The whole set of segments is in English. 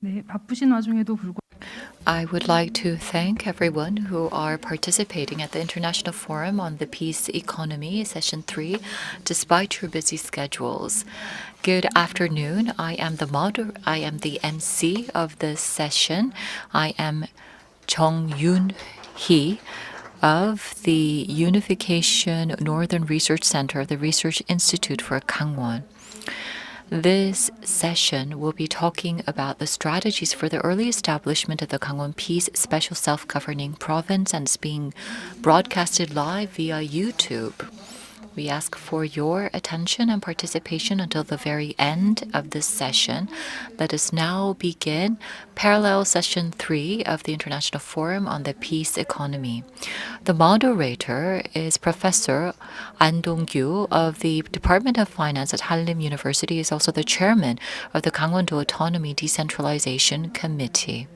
네, 바쁘신 와중에도 불구하고 I would like to thank everyone who are participating at the International Forum on the Peace Economy, Session 3, despite your busy schedules. Good afternoon. I am the MC of this session. I am Yoon-hee of the Unification Northern Research Center of the Research Institute for Kangwon. This session will be talking about the strategies for the early establishment of the Kangwon Peace Special Self-Governing Province, and it's being broadcasted live via YouTube. We ask for your attention and participation until the very end of this session. Let us now begin parallel session 3 of the International Forum on the Peace Economy. The moderator is Professor Donggyu of the Department of Finance at Hallym University. He is also the chairman of the Gangwondo Autonomy Decentralization Committee.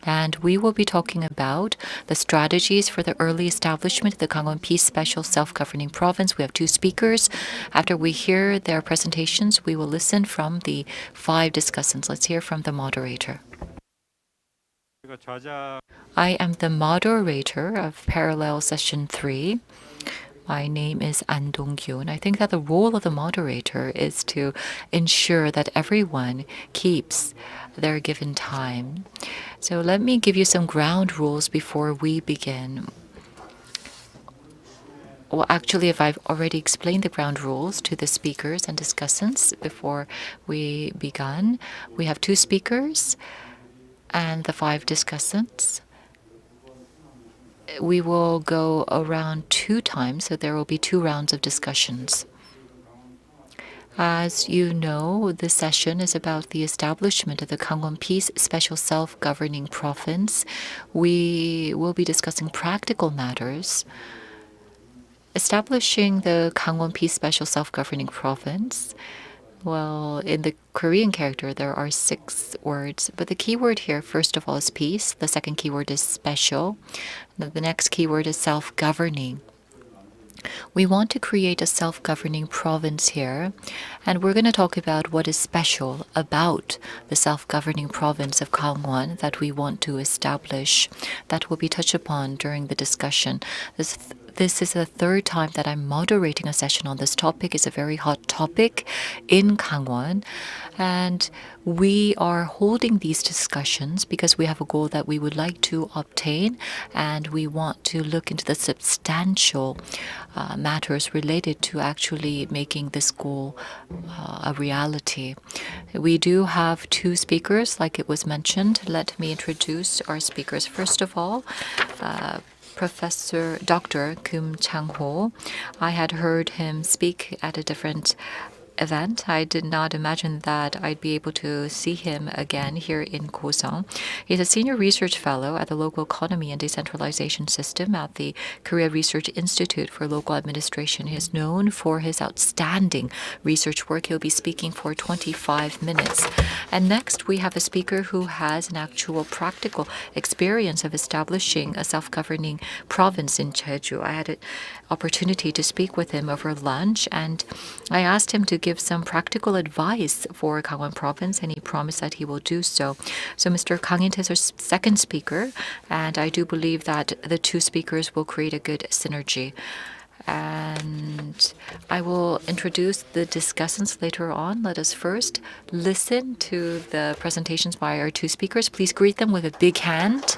And we will be talking about the strategies for the early establishment of the Kangwon Peace Special Self-Governing Province. We have two speakers. After we hear their presentations, we will listen from the 5 discussants. Let's hear from the moderator. I am the moderator of Parallel Session 3. My name is Donggyu, and I think that the role of the moderator is to ensure that everyone keeps their given time. So let me give you some ground rules before we begin. Well, actually, if I've already explained the ground rules to the speakers and discussants before we begun, we have 2 speakers and the 5 discussants. We will go around 2 times, so there will be 2 rounds of discussions. As you know, this session is about the establishment of the Kangwon Peace Special Self-Governing Province. We will be discussing practical matters. Establishing the Kangwon Peace Special Self-Governing Province, well, in the Korean character, there are 6 words, but the key word here, first of all, is peace. The second keyword is special. The next keyword is self-governing. We want to create a self-governing province here, and we're going to talk about what is special about the self-governing province of Kangwon that we want to establish. That will be touched upon during the discussion. This is the 3rd time that I'm moderating a session on this topic. It's a very hot topic in Kangwon, and we are holding these discussions because we have a goal that we would like to obtain, and we want to look into the substantial matters related to actually making this goal a reality. We do have 2 speakers, like it was mentioned. Let me introduce our speakers. First of all, Professor Dr. Chang. I had heard him speak at a different event. I did not imagine that I'd be able to see him again here in Goseong. He's a senior research fellow at the Local Economy and Decentralization System at the Korea Research Institute for Local Administration. He is known for his outstanding research work. He'll be speaking for 25 minutes. And next, we have a speaker who has an actual practical experience of establishing a self-governing province in Jeju. I had an opportunity to speak with him over lunch, and I asked him to give some practical advice for Kangwon province, and he promised that he will do so. So Mr. Kang is our second speaker, and I do believe that the 2 speakers will create a good synergy. And I will introduce the discussants later on. Let us first listen to the presentations by our 2 speakers. Please greet them with a big hand.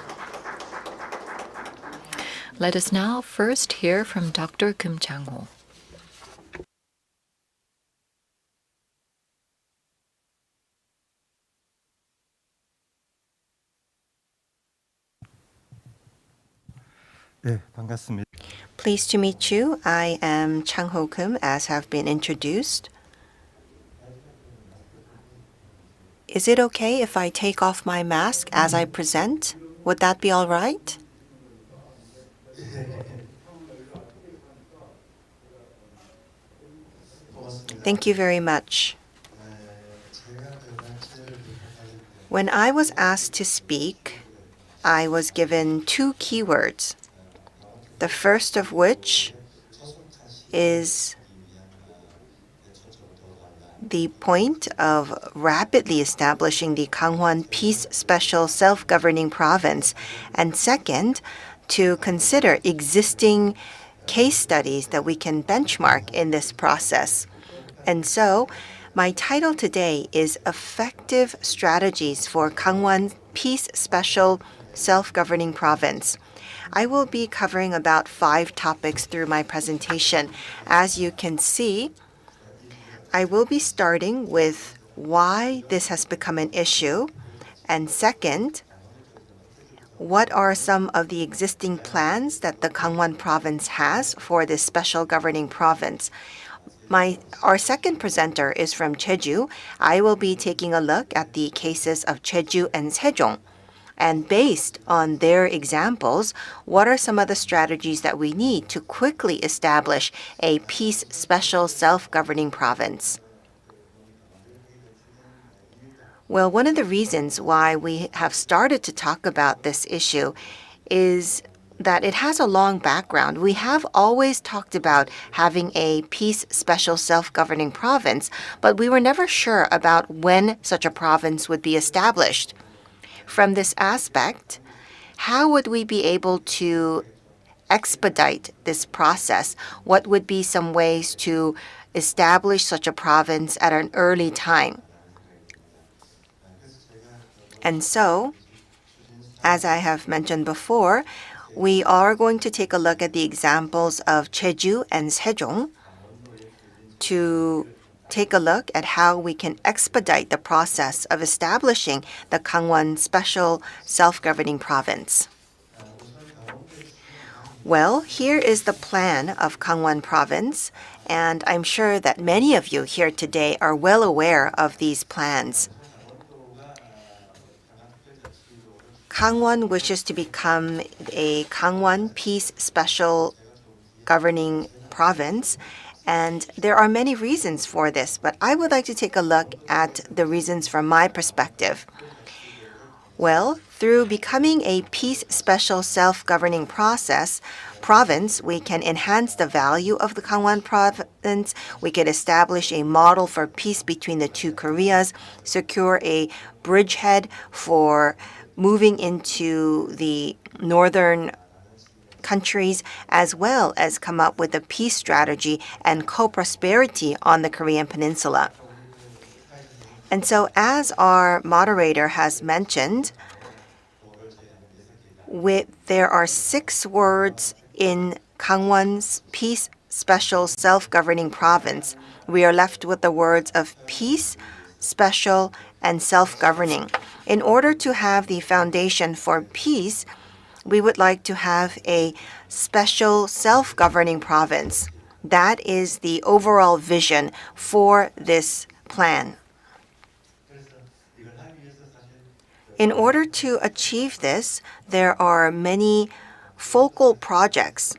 Let us now first hear from Dr. Chang. 네, 반갑습니다. Pleased to meet you. I am Chang Ho-kum, as have been introduced. Is it okay if I take off my mask as I present? Would that be all right? Thank you very much. When I was asked to speak, I was given 2 keywords. The first of which is the point of rapidly establishing the Kangwon Peace Special Self-Governing Province, and second, to consider existing case studies that we can benchmark in this process. And so, my title today is Effective Strategies for Kangwon Peace Special Self-Governing Province. I will be covering about 5 topics through my presentation. As you can see, I will be starting with why this has become an issue, and second, what are some of the existing plans that the Kangwon province has for this special governing province. Our second presenter is from Jeju. I will be taking a look at the cases of Jeju and Sejong. And based on their examples, what are some of the strategies that we need to quickly establish a peace special self-governing province? Well, one of the reasons why we have started to talk about this issue is that it has a long background. We have always talked about having a peace special self-governing province, but we were never sure about when such a province would be established. From this aspect, how would we be able to expedite this process? What would be some ways to establish such a province at an early time? And so, as I have mentioned before, we are going to take a look at the examples of Jeju and Sejong to take a look at how we can expedite the process of establishing the Kangwon Special Self-Governing Province. Well, here is the plan of Kangwon Province, and I'm sure that many of you here today are well aware of these plans. Kangwon wishes to become a Kangwon Peace Special Governing Province, and there are many reasons for this, but I would like to take a look at the reasons from my perspective. Well, through becoming a peace special self-governing province, we can enhance the value of the Kangwon province, we can establish a model for peace between the two Koreas, secure a bridgehead for moving into the northern countries, as well as come up with a peace strategy and co-prosperity on the Korean peninsula. And so, as our moderator has mentioned, there are 6 words in Kangwon's Peace Special Self-Governing Province. We are left with the words of peace, special, and self-governing. In order to have the foundation for peace, we would like to have a special self-governing province. That is the overall vision for this plan. In order to achieve this, there are many focal projects.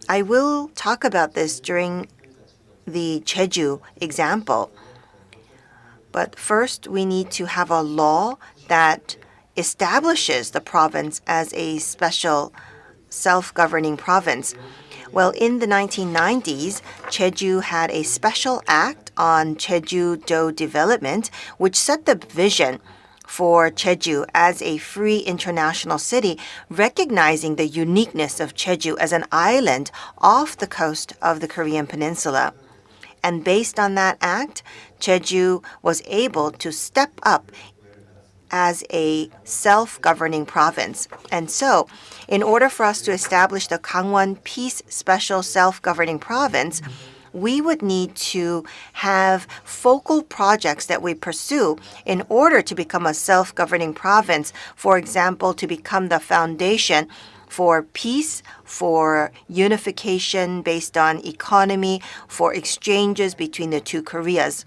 I will talk about this during the Jeju example. But first, we need to have a law that establishes the province as a special self-governing province. Well, in the 1990s, Jeju had a special act on Jeju-do development, which set the vision for Jeju as a free international city, recognizing the uniqueness of Jeju as an island off the coast of the Korean peninsula. And based on that act, Jeju was able to step up as a self-governing province. And so, in order for us to establish the Kangwon Peace Special Self-Governing Province, we would need to have focal projects that we pursue in order to become a self-governing province. For example, to become the foundation for peace, for unification based on economy, for exchanges between the two Koreas.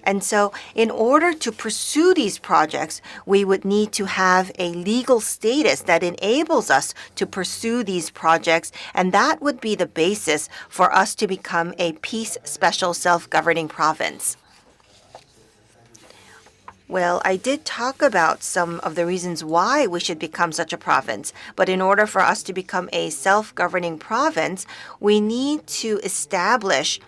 And so, in order to pursue these projects, we would need to have a legal status that enables us to pursue these projects, and that would be the basis for us to become a peace special self-governing province. Well, I did talk about some of the reasons why we should become such a province, but in order for us to become a self-governing province, we need to establish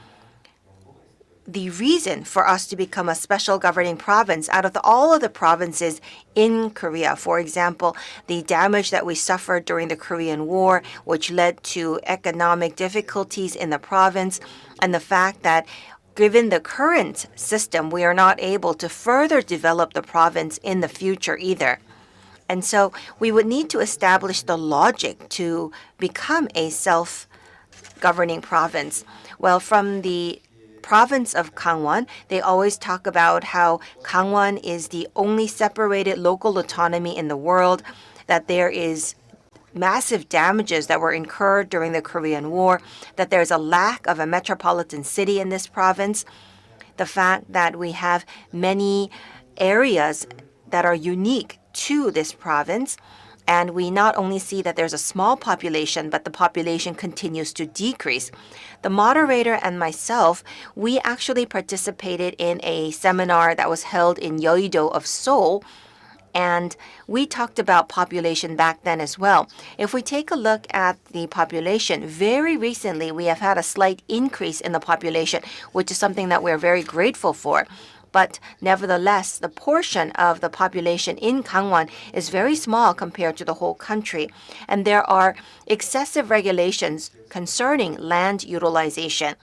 the reason for us to become a special governing province out of all of the provinces in Korea. For example, the damage that we suffered during the Korean War, which led to economic difficulties in the province, and the fact that given the current system, we are not able to further develop the province in the future either. And so we would need to establish the logic to become a self-governing province. Well, from the province of Kangwon, they always talk about how Kangwon is the only separated local autonomy in the world, that there is massive damages that were incurred during the Korean War, that there's a lack of a metropolitan city in this province, the fact that we have many areas that are unique to this province, and we not only see that there's a small population, but the population continues to decrease. The moderator and myself, we actually participated in a seminar that was held in Yeouido of Seoul, and we talked about population back then as well. If we take a look at the population, very recently we have had a slight increase in the population, which is something that we're very grateful for. But nevertheless, the portion of the population in Kangwon is very small compared to the whole country. And there are excessive regulations concerning land utilization.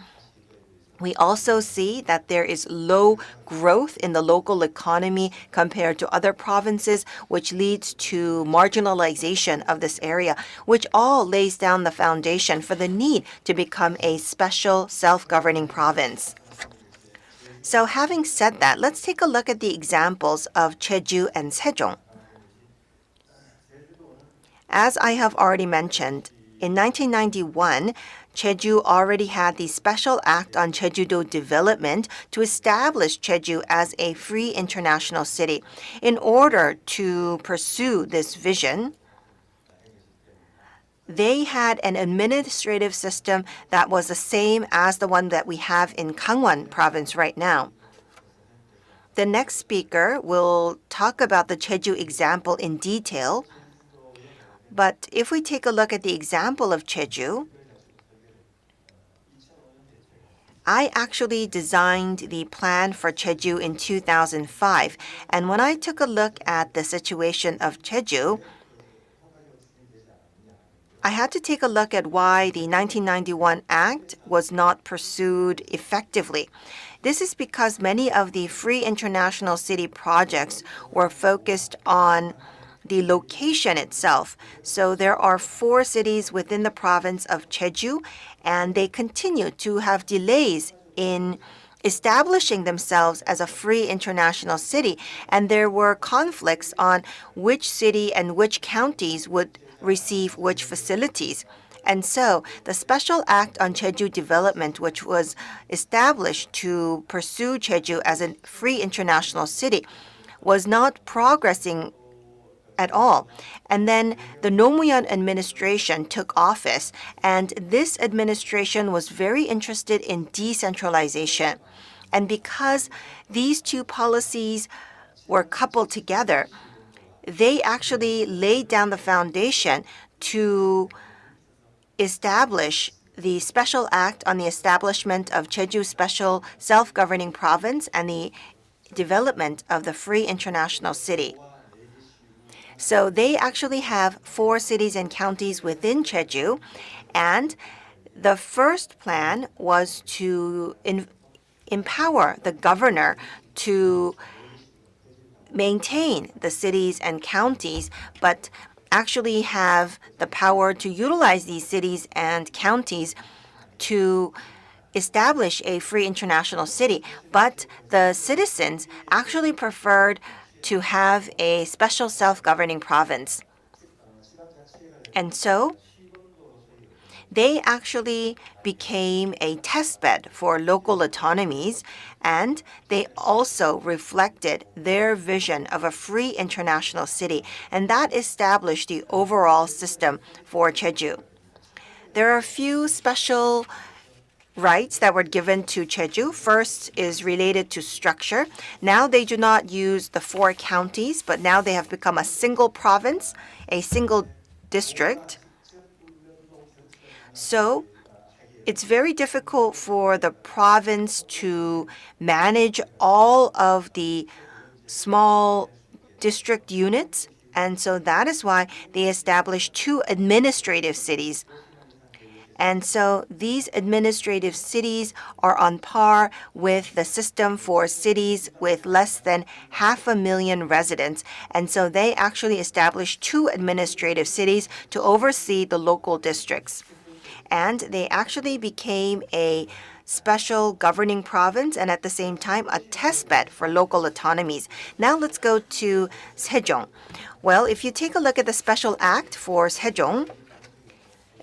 We also see that there is low growth in the local economy compared to other provinces, which leads to marginalization of this area, which all lays down the foundation for the need to become a special self-governing province. So having said that, let's take a look at the examples of Jeju and Sejong. As I have already mentioned, in 1991, Jeju already had the Special Act on Jeju-do Development to establish Jeju as a free international city. In order to pursue this vision, they had an administrative system that was the same as the one that we have in Kangwon province right now. The next speaker will talk about the Jeju example in detail. But if we take a look at the example of Jeju, I actually designed the plan for Jeju in 2005. And when I took a look at the situation of Jeju, I had to take a look at why the 1991 Act was not pursued effectively. This is because many of the free international city projects were focused on the location itself. So there are 4 cities within the province of Jeju, and they continue to have delays in establishing themselves as a free international city. And there were conflicts on which city and which counties would receive which facilities. And so the Special Act on Jeju Development, which was established to pursue Jeju as a free international city, was not progressing at all. And then the Nomuyeon administration took office, and this administration was very interested in decentralization. And because these two policies were coupled together, they actually laid down the foundation to establish the Special Act on the establishment of Jeju Special Self-Governing Province and the development of the Free International City. So they actually have 4 cities and counties within Jeju, and the first plan was to empower the governor to maintain the cities and counties, but actually have the power to utilize these cities and counties to establish a free international city. But the citizens actually preferred to have a special self-governing province. And so they actually became a testbed for local autonomies, and they also reflected their vision of a free international city, and that established the overall system for Jeju. There are a few special rights that were given to Jeju. First is related to structure. Now they do not use the 4 counties, but now they have become a single province, a single district. So it's very difficult for the province to manage all of the small district units. And so that is why they established 2 administrative cities. And so these administrative cities are on par with the system for cities with less than 500,000 residents. And so they actually established 2 administrative cities to oversee the local districts. And they actually became a special governing province and at the same time a testbed for local autonomies. Now let's go to Sejong. Well, if you take a look at the special act for Sejong,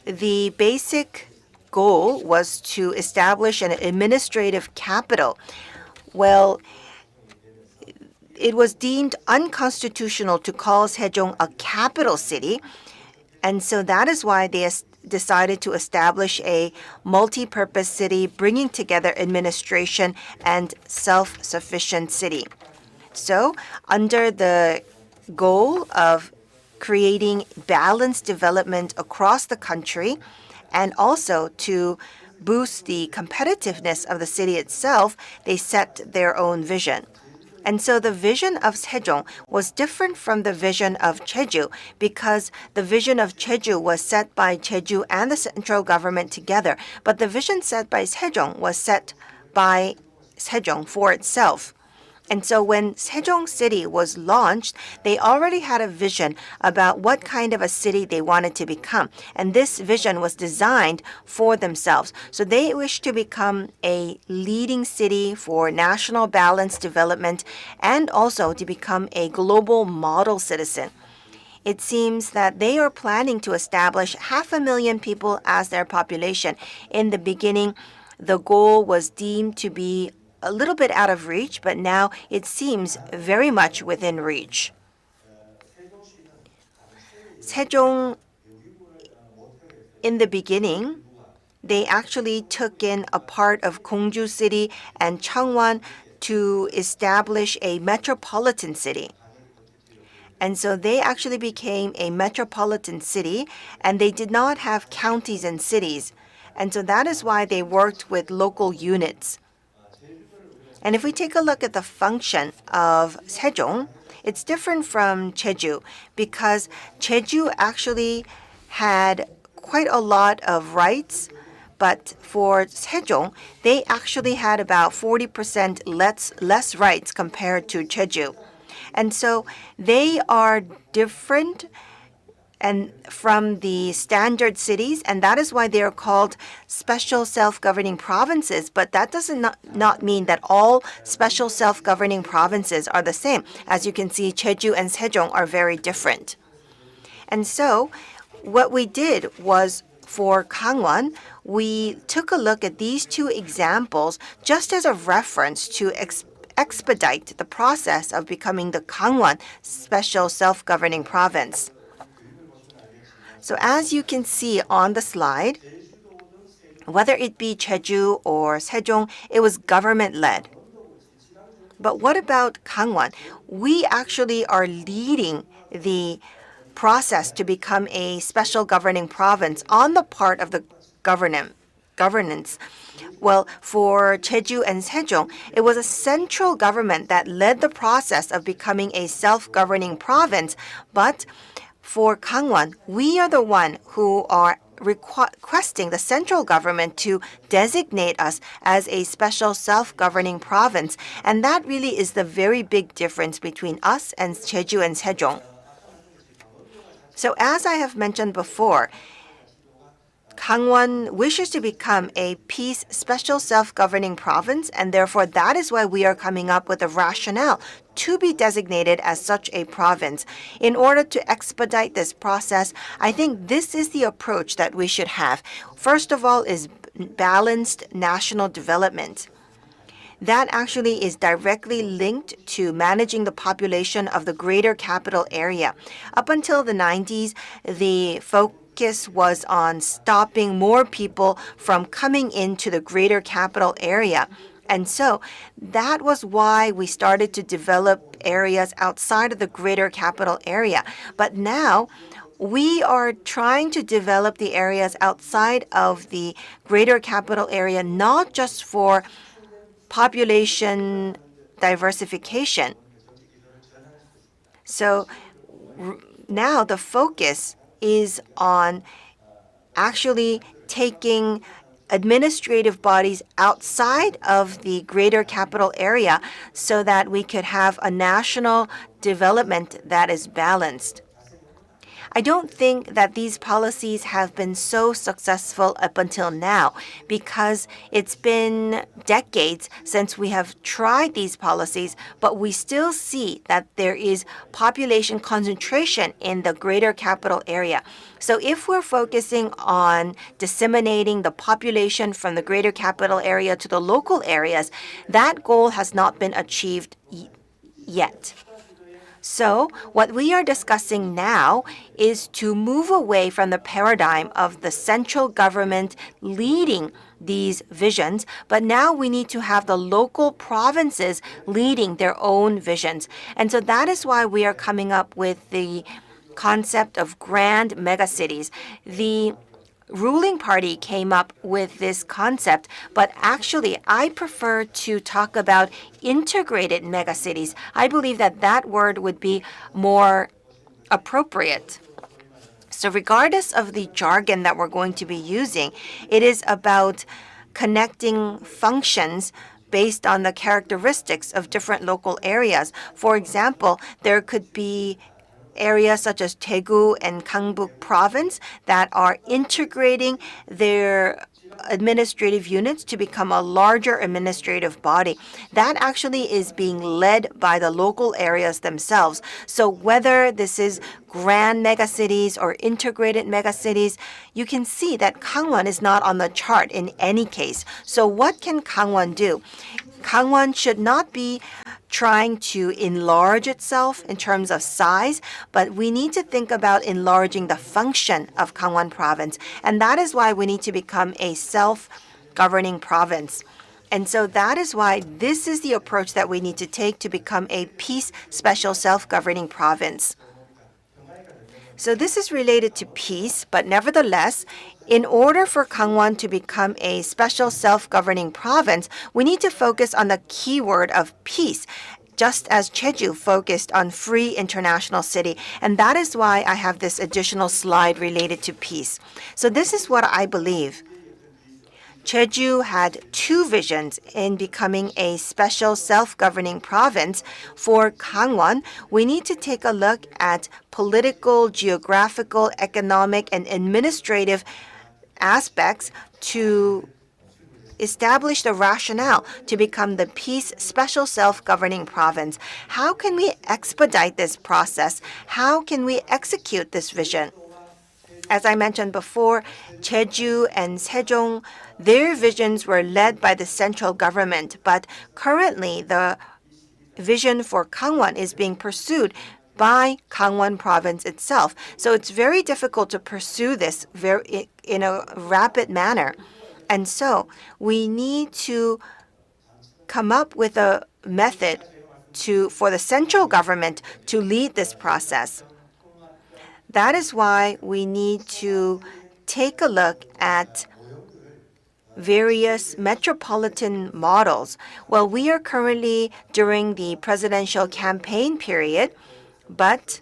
the basic goal was to establish an administrative capital. Well, it was deemed unconstitutional to call Sejong a capital city, and so that is why they decided to establish a multi-purpose city, bringing together administration and self-sufficient city. So, under the goal of creating balanced development across the country and also to boost the competitiveness of the city itself, they set their own vision. And so the vision of Sejong was different from the vision of Jeju because the vision of Jeju was set by Jeju and the central government together. But the vision set by Sejong was set by Sejong for itself. And so when Sejong City was launched, they already had a vision about what kind of a city they wanted to become. And this vision was designed for themselves. So they wished to become a leading city for national balanced development and also to become a global model citizen. It seems that they are planning to establish 500,000 people as their population. In the beginning, the goal was deemed to be a little bit out of reach, but now it seems very much within reach. Sejong, in the beginning, they actually took in a part of Gongju City and Kangwon to establish a metropolitan city. And so they actually became a metropolitan city, and they did not have counties and cities. And so that is why they worked with local units. And if we take a look at the function of Sejong, it's different from Jeju because Jeju actually had quite a lot of rights, but for Sejong, they actually had about 40% less rights compared to Jeju. And so they are different and from the standard cities, and that is why they are called special self-governing provinces. But that does not mean that all special self-governing provinces are the same. As you can see, Jeju and Sejong are very different. And so what we did was for Kangwon, we took a look at these 2 examples just as a reference to expedite the process of becoming the Kangwon special self-governing province. So as you can see on the slide, whether it be Jeju or Sejong, it was government-led. But what about Kangwon? We actually are leading the process to become a special governing province on the part of the governance. Well, for Jeju and Sejong, it was a central government that led the process of becoming a self-governing province, but for Kangwon, we are the one who are requesting the central government to designate us as a special self-governing province. And that really is the very big difference between us and Jeju and Sejong. So as I have mentioned before, Kangwon wishes to become a peace special self-governing province, and therefore that is why we are coming up with a rationale to be designated as such a province. In order to expedite this process, I think this is the approach that we should have. First of all is balanced national development. That actually is directly linked to managing the population of the greater capital area. Up until the 90s, the focus was on stopping more people from coming into the greater capital area. And so that was why we started to develop areas outside of the greater capital area. But now we are trying to develop the areas outside of the greater capital area, not just for population diversification. So now the focus is on actually taking administrative bodies outside of the greater capital area so that we could have a national development that is balanced. I don't think that these policies have been so successful up until now because it's been decades since we have tried these policies, but we still see that there is population concentration in the greater capital area. So if we're focusing on disseminating the population from the greater capital area to the local areas, that goal has not been achieved yet. So what we are discussing now is to move away from the paradigm of the central government leading these visions, but now we need to have the local provinces leading their own visions. And so that is why we are coming up with the concept of grand megacities. The ruling party came up with this concept, but actually I prefer to talk about integrated megacities. I believe that that word would be more appropriate. So regardless of the jargon that we're going to be using, it is about connecting functions based on the characteristics of different local areas. For example, there could be areas such as Jeju and Gangbuk province that are integrating their administrative units to become a larger administrative body. That actually is being led by the local areas themselves. So whether this is grand megacities or integrated megacities, you can see that Kangwon is not on the chart in any case. So what can Kangwon do? Kangwon should not be trying to enlarge itself in terms of size, but we need to think about enlarging the function of Kangwon province. And that is why we need to become a self-governing province. And so that is why this is the approach that we need to take to become a peace special self-governing province. So this is related to peace, but nevertheless, in order for Kangwon to become a special self-governing province, we need to focus on the keyword of peace, just as Jeju focused on free international city. And that is why I have this additional slide related to peace. So this is what I believe. Jeju had two visions in becoming a special self-governing province. For Kangwon, we need to take a look at political, geographical, economic, and administrative aspects to establish the rationale to become the peace special self-governing province. How can we expedite this process? How can we execute this vision? As I mentioned before, Jeju and Sejong, their visions were led by the central government, but currently the vision for Kangwon is being pursued by Kangwon province itself. So it's very difficult to pursue this in a rapid manner. And so we need to come up with a method for the central government to lead this process. That is why we need to take a look at various metropolitan models. Well, we are currently during the presidential campaign period, but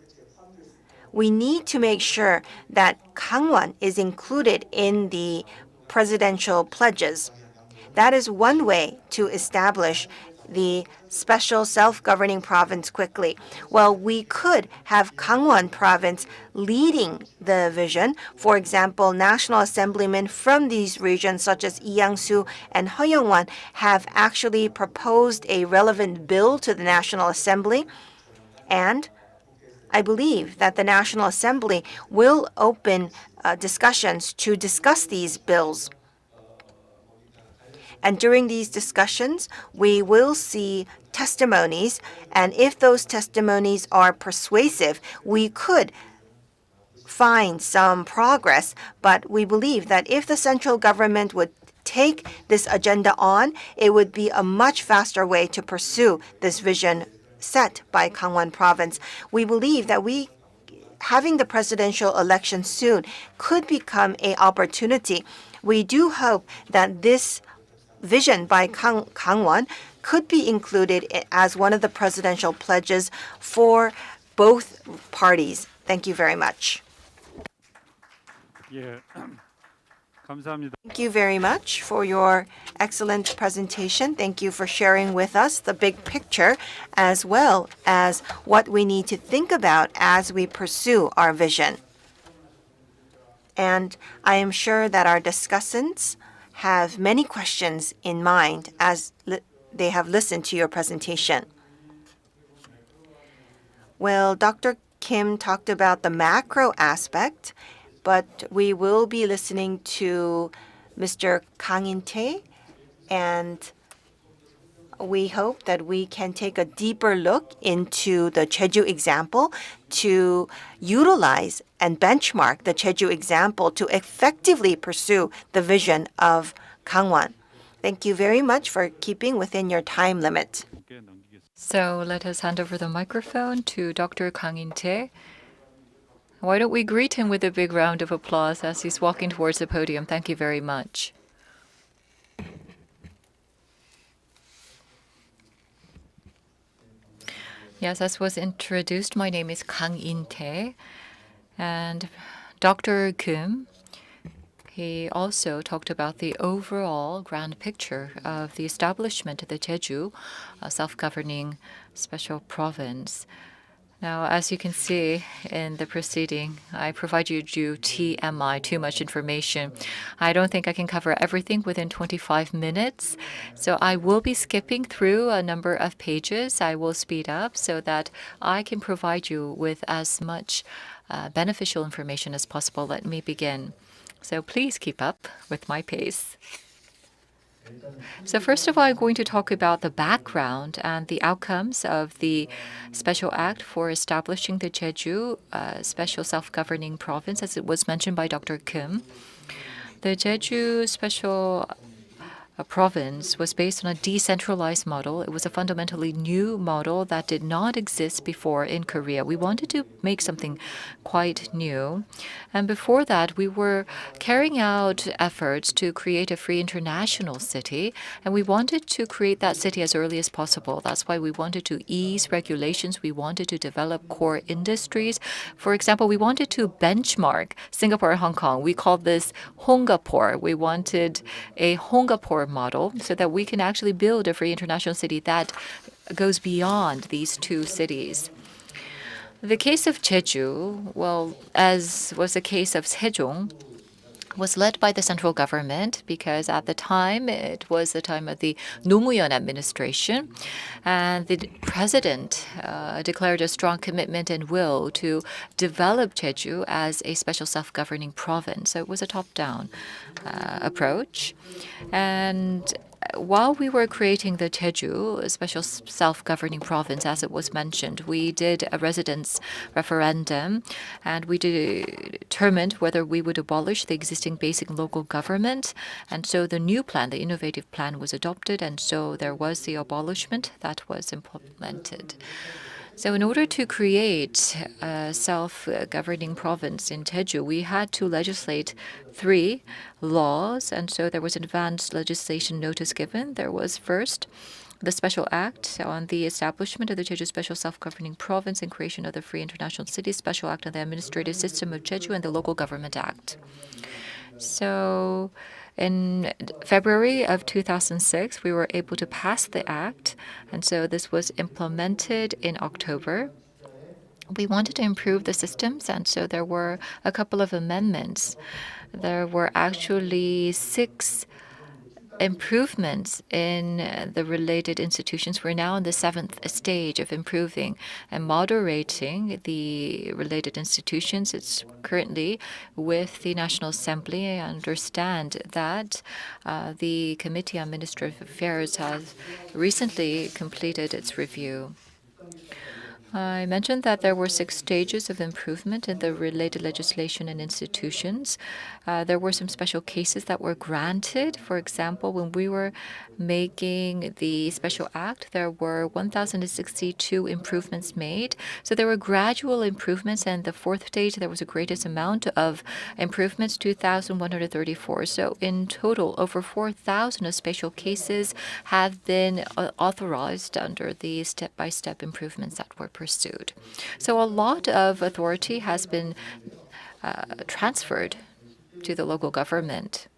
we need to make sure that Kangwon is included in the presidential pledges. That is one way to establish the special self-governing province quickly. Well, we could have Kangwon province leading the vision. For example, national assemblymen from these regions such as Iangsu and Hyeongwon have actually proposed a relevant bill to the National Assembly. And I believe that the National Assembly will open discussions to discuss these bills. And during these discussions, we will see testimonies. And if those testimonies are persuasive, we could find some progress. But we believe that if the central government would take this agenda on, it would be a much faster way to pursue this vision set by Kangwon province. We believe that we having the presidential election soon could become an opportunity. We do hope that this vision by Kangwon could be included as one of the presidential pledges for both parties. Thank you very much. 예, 감사합니다. Thank you very much for your excellent presentation. Thank you for sharing with us the big picture as well as what we need to think about as we pursue our vision. And I am sure that our discussants have many questions in mind as they have listened to your presentation. Well, Dr. Kim talked about the macro aspect, but we will be listening to Mr. Kang In-tae, and we hope that we can take a deeper look into the Jeju example to utilize and benchmark the Jeju example to effectively pursue the vision of Kangwon. Thank you very much for keeping within your time limit. So let us hand over the microphone to Dr. Kang In-tae. Why don't we greet him with a big round of applause as he's walking towards the podium? Thank you very much. Yes, as was introduced, my name is Kang In-tae, and Dr. Kim, he also talked about the overall grand picture of the establishment of the Jeju self-governing special province. Now, as you can see in the proceeding, I provide you TMI, too much information. I don't think I can cover everything within 25 minutes, so I will be skipping through a number of pages. I will speed up so that I can provide you with as much beneficial information as possible. Let me begin. So please keep up with my pace. So first of all, I'm going to talk about the background and the outcomes of the Special Act for establishing the Jeju Special Self-Governing Province, as it was mentioned by Dr. Kim. The Jeju Special province was based on a decentralized model. It was a fundamentally new model that did not exist before in Korea. We wanted to make something quite new. And before that, we were carrying out efforts to create a free international city. And we wanted to create that city as early as possible. That's why we wanted to ease regulations. We wanted to develop core industries. For example, we wanted to benchmark Singapore and Hong Kong. We called this Hongapore. We wanted a Hongapore model so that we can actually build a free international city that goes beyond these two cities. The case of Jeju, well, as was the case of Sejong, was led by the central government because at the time it was the time of the Nomuyon administration, and the president declared a strong commitment and will to develop Jeju as a special self-governing province. So it was a top-down approach. And while we were creating the Jeju special self-governing province, as it was mentioned, we did a residence referendum, and we determined whether we would abolish the existing basic local government. And so the new plan, the innovative plan, was adopted, and so there was the abolishment that was implemented. So in order to create a self-governing province in Jeju, we had to legislate 3 laws, and so there was an advanced legislation notice given. There was first the Special Act on the establishment of the Jeju Special Self-Governing Province and creation of the Free International City, Special Act on the Administrative System of Jeju, and the Local Government Act. So in February of 2006, we were able to pass the act, and so this was implemented in October. We wanted to improve the systems, and so there were a couple of amendments. There were actually 6 improvements in the related institutions. We're now in the 7th stage of improving and moderating the related institutions. It's currently with the National Assembly. I understand that the Committee on Administrative Affairs has recently completed its review. I mentioned that there were 6 stages of improvement in the related legislation and institutions. There were some special cases that were granted. For example, when we were making the special act, there were 1,062 improvements made. So there were gradual improvements, and the 4th stage, there was the greatest amount of improvements, 2,134. So in total, over 4,000 of special cases have been authorized under the step-by-step improvements that were pursued. So a lot of authority has been transferred to the local government.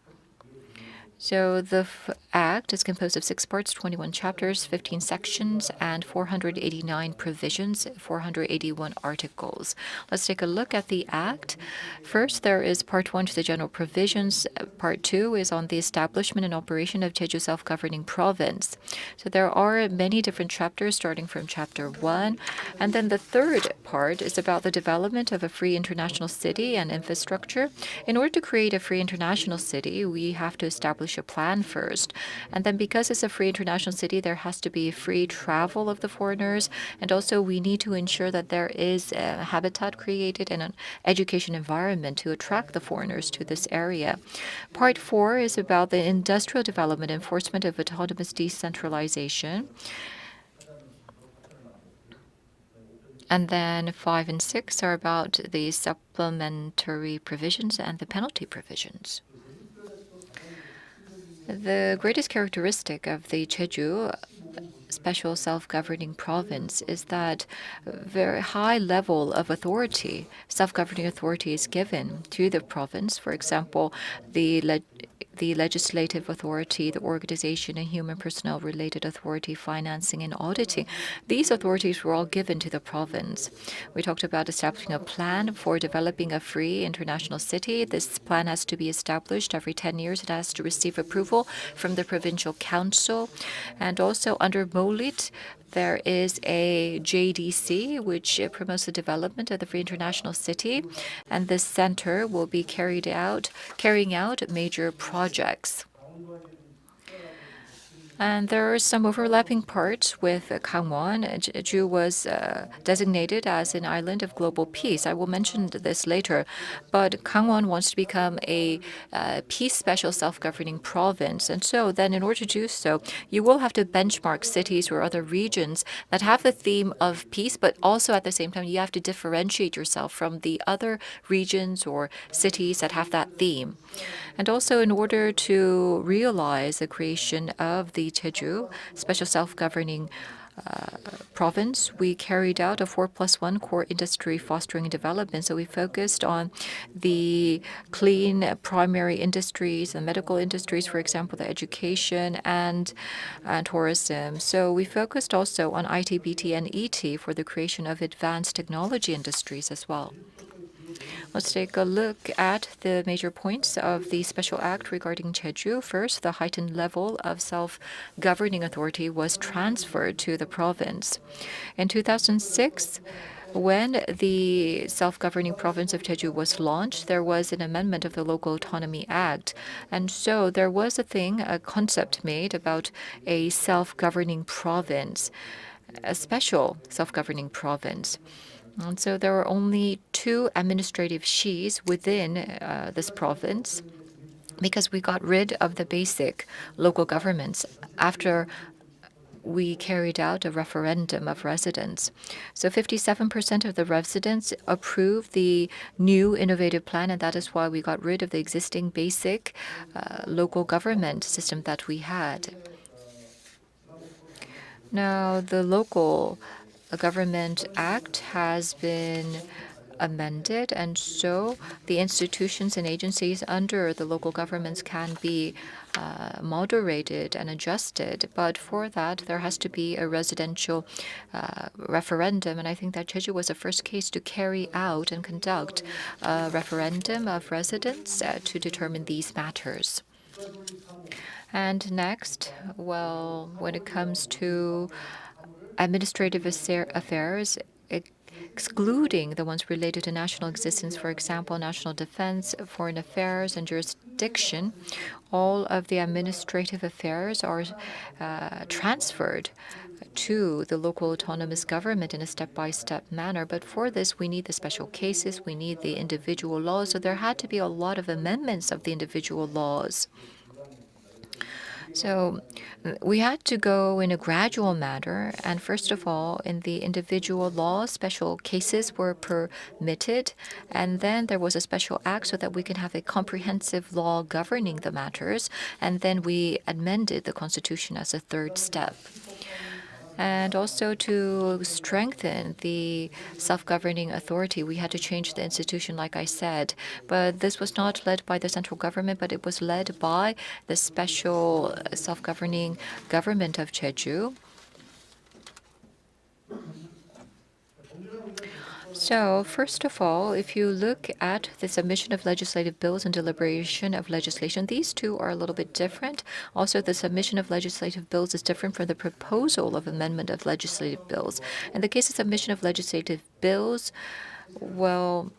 So the Act is composed of 6 parts, 21 chapters, 15 sections, and 489 provisions, 481 articles. Let's take a look at the Act. First, there is Part 1 to the general provisions. Part 2 is on the establishment and operation of Jeju self-governing province. So there are many different chapters starting from Chapter 1. And then the third part is about the development of a free international city and infrastructure. In order to create a free international city, we have to establish a plan first. And then because it's a free international city, there has to be free travel of the foreigners. And also we need to ensure that there is a habitat created and an education environment to attract the foreigners to this area. Part 4 is about the industrial development enforcement of autonomous decentralization. And then 5 and 6 are about the supplementary provisions and the penalty provisions. The greatest characteristic of the Jeju special self-governing province is that a very high level of authority, self-governing authority is given to the province. For example, the legislative authority, the organization and human personnel related authority, financing and auditing. These authorities were all given to the province. We talked about establishing a plan for developing a free international city. This plan has to be established every 10 years. It has to receive approval from the provincial council. And also under MOLIT, there is a JDC, which promotes the development of the free international city, and this center will be carrying out major projects. And there are some overlapping parts with Kangwon. Jeju was designated as an island of global peace. I will mention this later. But Kangwon wants to become a peace special self-governing province. And so then in order to do so, you will have to benchmark cities or other regions that have the theme of peace, but also at the same time, you have to differentiate yourself from the other regions or cities that have that theme. And also in order to realize the creation of the Jeju special self-governing province, we carried out a 4+1 core industry fostering and development. So we focused on the clean primary industries and medical industries, for example, the education and tourism. So we focused also on IT, BT, and ET for the creation of advanced technology industries as well. Let's take a look at the major points of the Special Act regarding Jeju. First, the heightened level of self-governing authority was transferred to the province. In 2006, when the self-governing province of Jeju was launched, there was an amendment of the Local Autonomy Act. And so there was a concept made about a self-governing province, a special self-governing province. And so there were only 2 administrative shis within this province because we got rid of the basic local governments after we carried out a referendum of residents. So 57% of the residents approved the new innovative plan, and that is why we got rid of the existing basic local government system that we had. Now, the local Government Act has been amended, and so the institutions and agencies under the local governments can be moderated and adjusted. But for that, there has to be a residential referendum, and I think that Jeju was the first case to carry out and conduct a referendum of residents to determine these matters. And next, well, when it comes to administrative affairs, excluding the ones related to national existence, for example, national defense, foreign affairs, and jurisdiction, all of the administrative affairs are transferred to the local autonomous government in a step-by-step manner. But for this, we need the special cases, we need the individual laws. So there had to be a lot of amendments of the individual laws. So we had to go in a gradual manner. And first of all, in the individual laws, special cases were permitted. And then there was a special act so that we can have a comprehensive law governing the matters. And then we amended the constitution as a third step. And also to strengthen the self-governing authority, we had to change the institution, like I said. But this was not led by the central government, but it was led by the special self-governing government of Jeju. So, first of all, if you look at the submission of legislative bills and deliberation of legislation, these two are a little bit different. Also, the submission of legislative bills is different from the proposal of amendment of legislative bills. In the case of submission of legislative bills, well,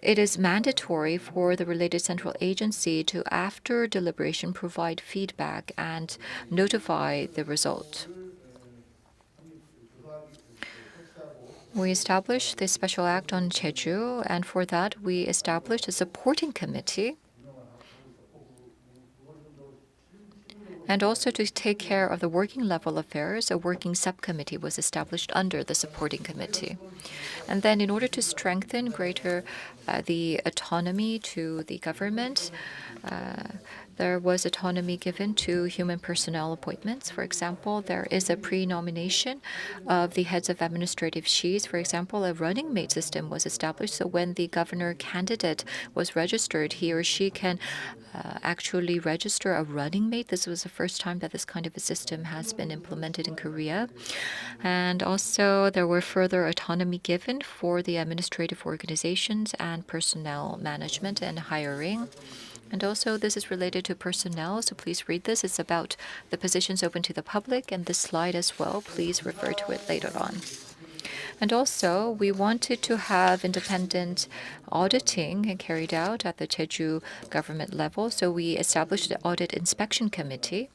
it is mandatory for the related central agency to, after deliberation, provide feedback and notify the result. We established the Special Act on Jeju, and for that we established a supporting committee. And also to take care of the working level affairs, a working subcommittee was established under the supporting committee. And then in order to strengthen greater the autonomy to the government, there was autonomy given to human personnel appointments. For example, there is a pre-nomination of the heads of administrative sheets. For example, a running mate system was established. So when the governor candidate was registered, he or she can actually register a running mate. This was the first time that this kind of a system has been implemented in Korea. And also there were further autonomy given for the administrative organizations and personnel management and hiring. And also this is related to personnel, so please read this. It's about the positions open to the public, and this slide as well. Please refer to it later on. And also, we wanted to have independent auditing carried out at the Jeju government level, so we established the Audit Inspection Committee.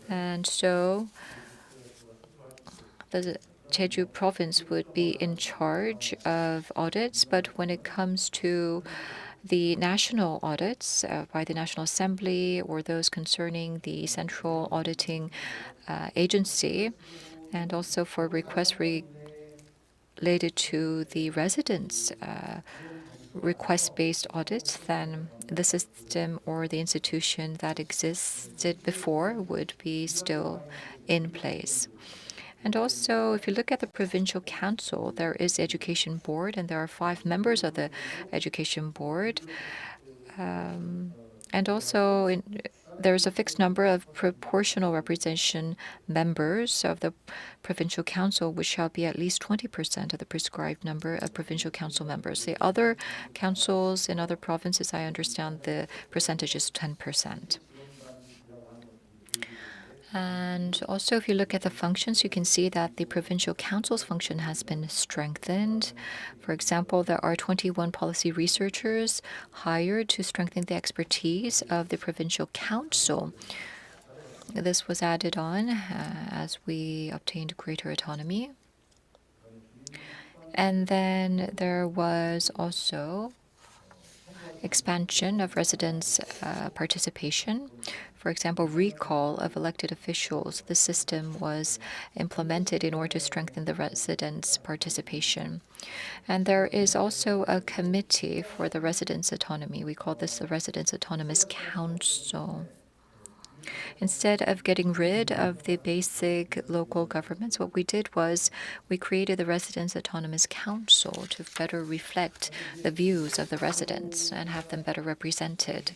And so the Jeju province would be in charge of audits, but when it comes to the national audits by the National Assembly or those concerning the Central Auditing Agency, and also for requests related to the residents' request-based audits, then the system or the institution that existed before would be still in place. And also, if you look at the Provincial Council, there is the Education Board, and there are 5 members of the Education Board. And also, there's a fixed number of proportional representation members of the Provincial Council, which shall be at least 20% of the prescribed number of Provincial Council members. The other councils in other provinces, I understand the percentage is 10%. And also, if you look at the functions, you can see that the Provincial Council's function has been strengthened. For example, there are 21 policy researchers hired to strengthen the expertise of the Provincial Council. This was added on as we obtained greater autonomy. And then there was also expansion of residents' participation. For example, recall of elected officials. The system was implemented in order to strengthen the residents' participation. And there is also a committee for the residents' autonomy. We call this the Residents' Autonomous Council. Instead of getting rid of the basic local governments, what we did was we created the Residents' Autonomous Council to better reflect the views of the residents and have them better represented.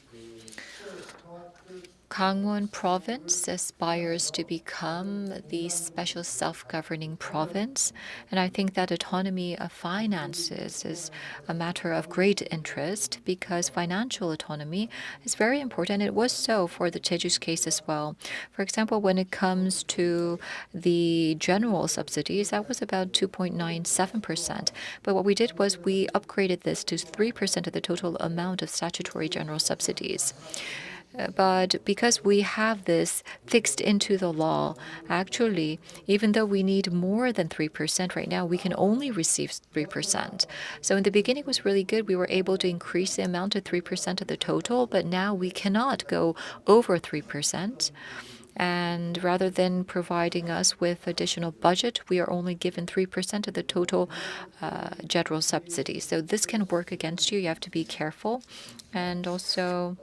Kangwon province aspires to become the special self-governing province, and I think that autonomy of finances is a matter of great interest because financial autonomy is very important. It was so for the Jeju's case as well. For example, when it comes to the general subsidies, that was about 2.97%. But what we did was we upgraded this to 3% of the total amount of statutory general subsidies. But because we have this fixed into the law, actually, even though we need more than 3% right now, we can only receive 3%. So in the beginning, it was really good. We were able to increase the amount to 3% of the total, but now we cannot go over 3%. And rather than providing us with additional budget, we are only given 3% of the total general subsidy. So this can work against you. You have to be careful. And also,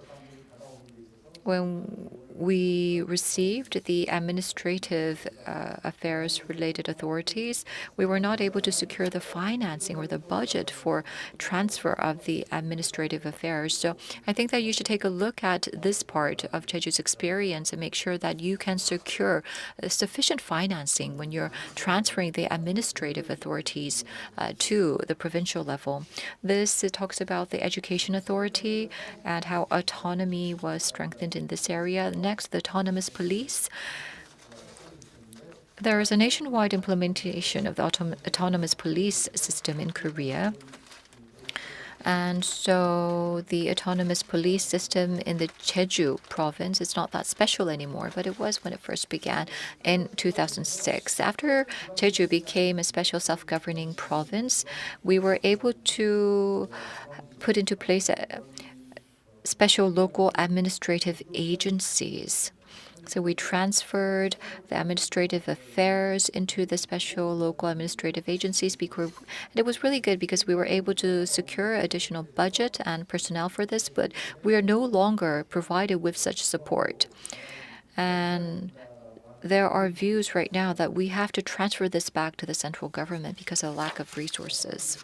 when we received the administrative affairs related authorities, we were not able to secure the financing or the budget for transfer of the administrative affairs. So I think that you should take a look at this part of Jeju's experience and make sure that you can secure sufficient financing when you're transferring the administrative authorities to the provincial level. This talks about the education authority and how autonomy was strengthened in this area. Next, the autonomous police. There is a nationwide implementation of the autonomous police system in Korea. And so the autonomous police system in the Jeju province is not that special anymore, but it was when it first began in 2006. After Jeju became a special self-governing province, we were able to put into place special local administrative agencies. So we transferred the administrative affairs into the special local administrative agencies because it was really good because we were able to secure additional budget and personnel for this, but we are no longer provided with such support. And there are views right now that we have to transfer this back to the central government because of lack of resources.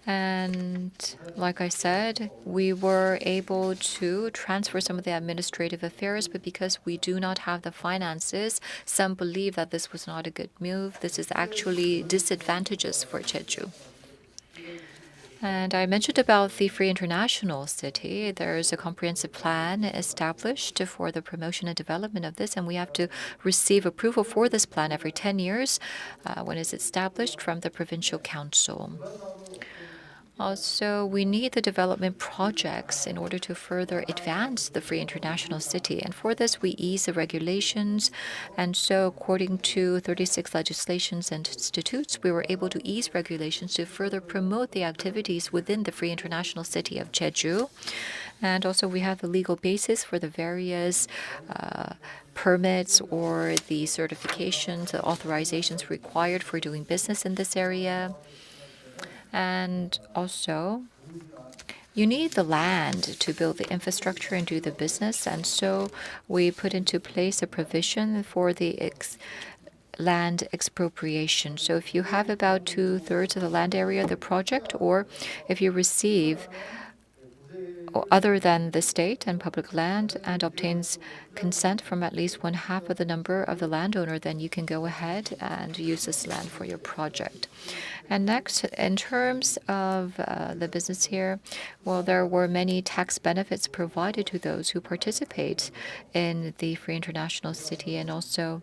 And like I said, we were able to transfer some of the administrative affairs, but because we do not have the finances, some believe that this was not a good move. This is actually disadvantageous for Jeju. And I mentioned about the Free International City. There is a comprehensive plan established for the promotion and development of this, and we have to receive approval for this plan every 10 years when it's established from the Provincial Council. Also, we need the development projects in order to further advance the Free International City. And for this, we ease the regulations. And so, according to 36 legislations and statutes, we were able to ease regulations to further promote the activities within the Free International City of Jeju. And also, we have the legal basis for the various permits or the certifications, the authorizations required for doing business in this area. And also, you need the land to build the infrastructure and do the business. And so we put into place a provision for the land expropriation. So if you have about 2/3 of the land area of the project, or if you receive other than the state and public land and obtains consent from at least 1/2 of the number of the landowner, then you can go ahead and use this land for your project. And next, in terms of the business here, well, there were many tax benefits provided to those who participate in the Free International City and also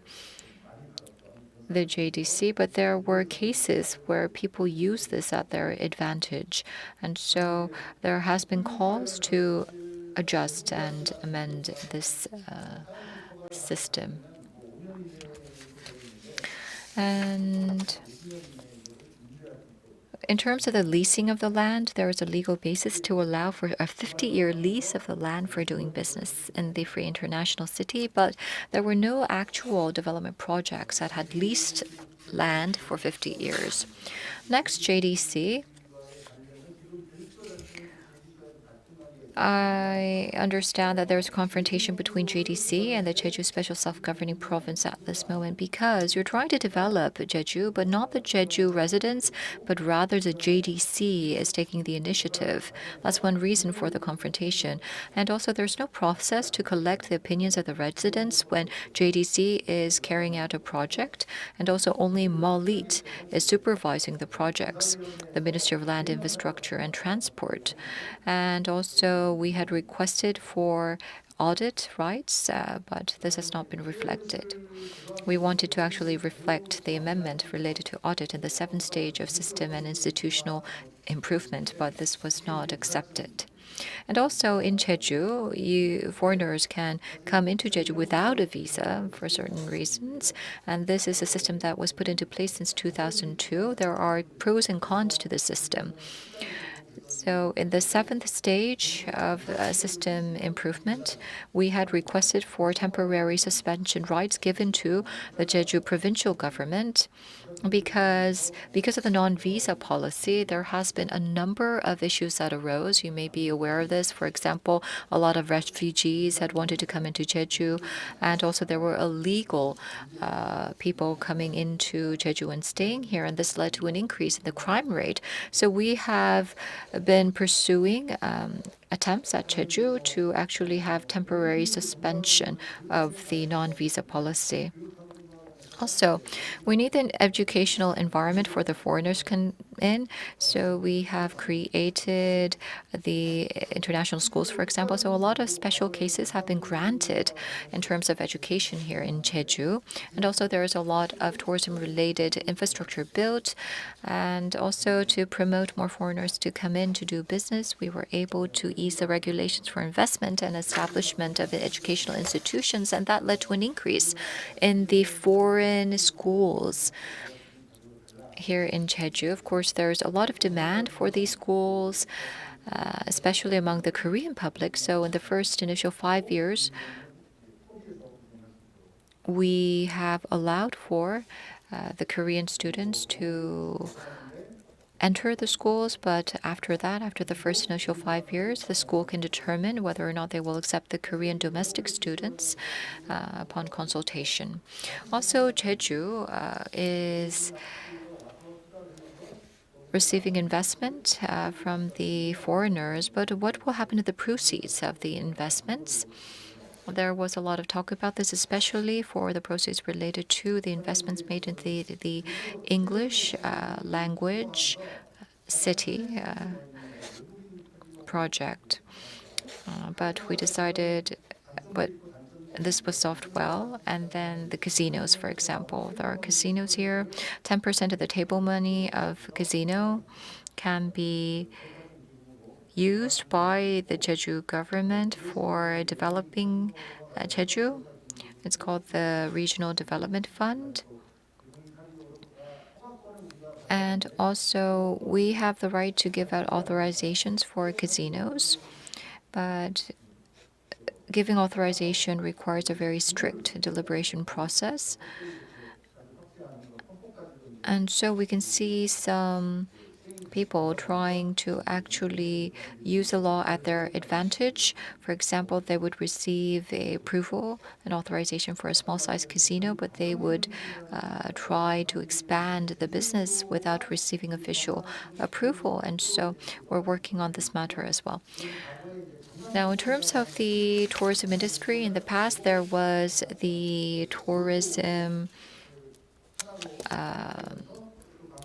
the JDC, but there were cases where people use this at their advantage. And so there has been calls to adjust and amend this system. And in terms of the leasing of the land, there is a legal basis to allow for a 50-year lease of the land for doing business in the Free International City, but there were no actual development projects that had leased land for 50 years. Next, JDC. I understand that there's confrontation between JDC and the Jeju Special Self-Governing Province at this moment because you're trying to develop Jeju, but not the Jeju residents, but rather the JDC is taking the initiative. That's one reason for the confrontation. And also, there's no process to collect the opinions of the residents when JDC is carrying out a project, and also only Malit is supervising the projects, the Ministry of Land, Infrastructure, and Transport. And also, we had requested for audit rights, but this has not been reflected. We wanted to actually reflect the amendment related to audit in the 7th stage of system and institutional improvement, but this was not accepted. And also in Jeju, foreigners can come into Jeju without a visa for certain reasons. And this is a system that was put into place since 2002. There are pros and cons to the system. So in the 7th stage of system improvement, we had requested for temporary suspension rights given to the Jeju provincial government because of the non-visa policy, there has been a number of issues that arose. You may be aware of this. For example, a lot of refugees had wanted to come into Jeju, and also there were illegal people coming into Jeju and staying here, and this led to an increase in the crime rate. So we have been pursuing attempts at Jeju to actually have temporary suspension of the non-visa policy. Also, we need an educational environment for the foreigners to come in. So we have created the international schools, for example. So a lot of special cases have been granted in terms of education here in Jeju. And also there is a lot of tourism-related infrastructure built. And also to promote more foreigners to come in to do business, we were able to ease the regulations for investment and establishment of educational institutions. And that led to an increase in the foreign schools here in Jeju. Of course, there's a lot of demand for these schools, especially among the Korean public. So in the first initial 5 years, we have allowed for the Korean students to enter the schools, but after that, after the first initial 5 years, the school can determine whether or not they will accept the Korean domestic students upon consultation. Also, Jeju is receiving investment from the foreigners, but what will happen to the proceeds of the investments? There was a lot of talk about this, especially for the proceeds related to the investments made in the English language city project. But we decided, but this was solved well. And then the casinos, for example. There are casinos here. 10% of the table money of casino can be used by the Jeju government for developing Jeju. It's called the Regional Development Fund. And also, we have the right to give out authorizations for casinos, but giving authorization requires a very strict deliberation process. And so we can see some people trying to actually use the law at their advantage. For example, they would receive a approval, an authorization for a small-sized casino, but they would try to expand the business without receiving official approval. And so we're working on this matter as well. Now, in terms of the tourism industry, in the past there was the tourism